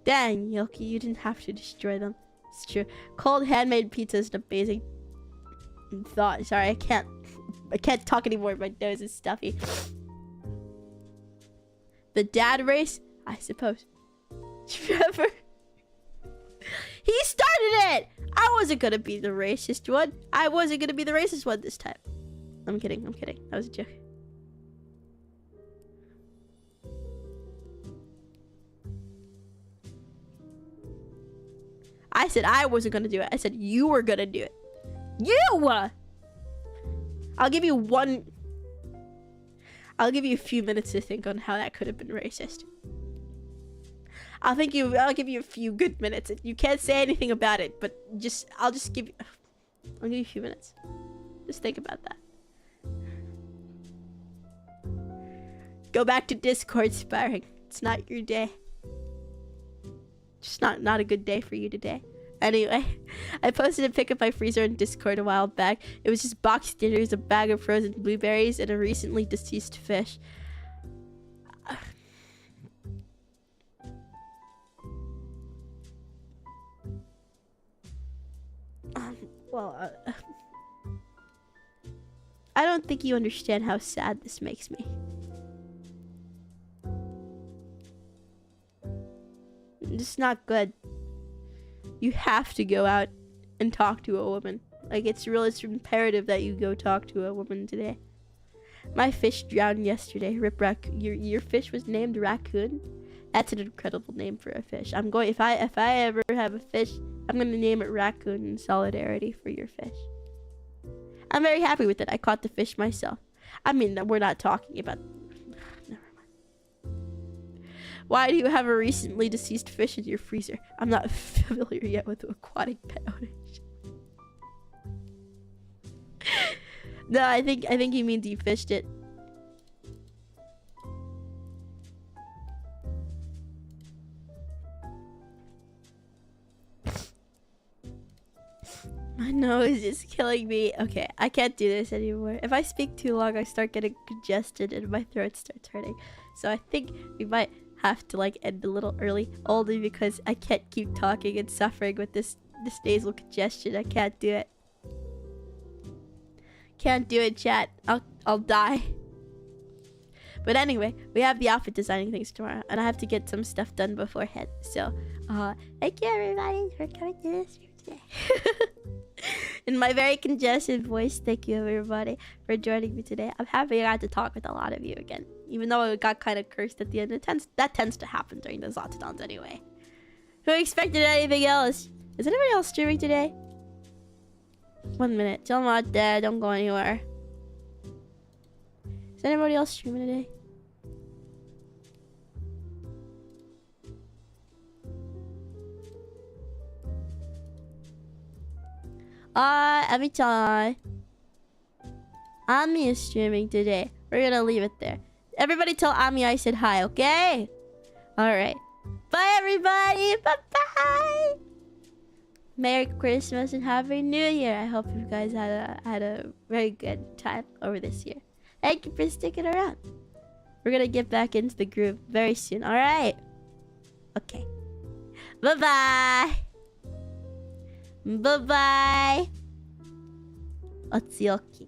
Dang, Yoki, you didn't have to destroy them. It's true. Cold handmade pizza is an amazing thought. Sorry, I can't talk anymore. My nose is stuffy. The dad race? I suppose. Trevor. He started it! I wasn't gonna be the racist one. I wasn't gonna be the racist one this time. I'm kidding. That was a joke. I said I wasn't gonna do it. I said you were gonna do it. You! I'll give you a few minutes to think on how that could have been racist. I'll give you a few good minutes. You can't say anything about it, but I'll give you a few minutes. Just think about that. Go back to Discord sparring. It's not your day. Just not a good day for you today. Anyway, I posted a pic of my freezer in Discord a while back. It was just boxed dinners, a bag of frozen blueberries, and a recently deceased fish. I don't think you understand how sad this makes me. It's not good. You have to go out and talk to a woman. Like, it's imperative that you go talk to a woman today. My fish drowned yesterday. Rip Raccoon. Your fish was named Raccoon? That's an incredible name for a fish. If I ever have a fish, I'm gonna name it Raccoon in solidarity for your fish. I'm very happy with it. I caught the fish myself. I mean, we're not talking about... Never mind. Why do you have a recently deceased fish in your freezer? I'm not familiar yet with aquatic pet owners. No, I think he means he fished it. My nose is killing me. Okay, I can't do this anymore. If I speak too long, I start getting congested and my throat starts hurting. So I think we might have to like end a little early, only because I can't keep talking and suffering with this nasal congestion. I can't do it. Can't do it, chat. I'll die. But anyway, we have the outfit designing things tomorrow, and I have to get some stuff done beforehand. So, thank you everybody for coming to this stream today. In my very congested voice, thank you everybody for joining me today. I'm happy I got to talk with a lot of you again, even though it got kind of cursed at the end. That tends to happen during the Zatadons anyway. Who expected anything else? Is anybody else streaming today? 1 minute. Tell them out there. Don't go anywhere. Is anybody else streaming today? Every time Ami is streaming today. We're gonna leave it there. Everybody tell Ami I said hi, okay? Alright. Bye everybody! Bye-bye! Merry Christmas and Happy New Year! I hope you guys had a very good time over this year. Thank you for sticking around. We're gonna get back into the groove very soon, alright? Okay. Bye-bye! Bye-bye! Ohayoki.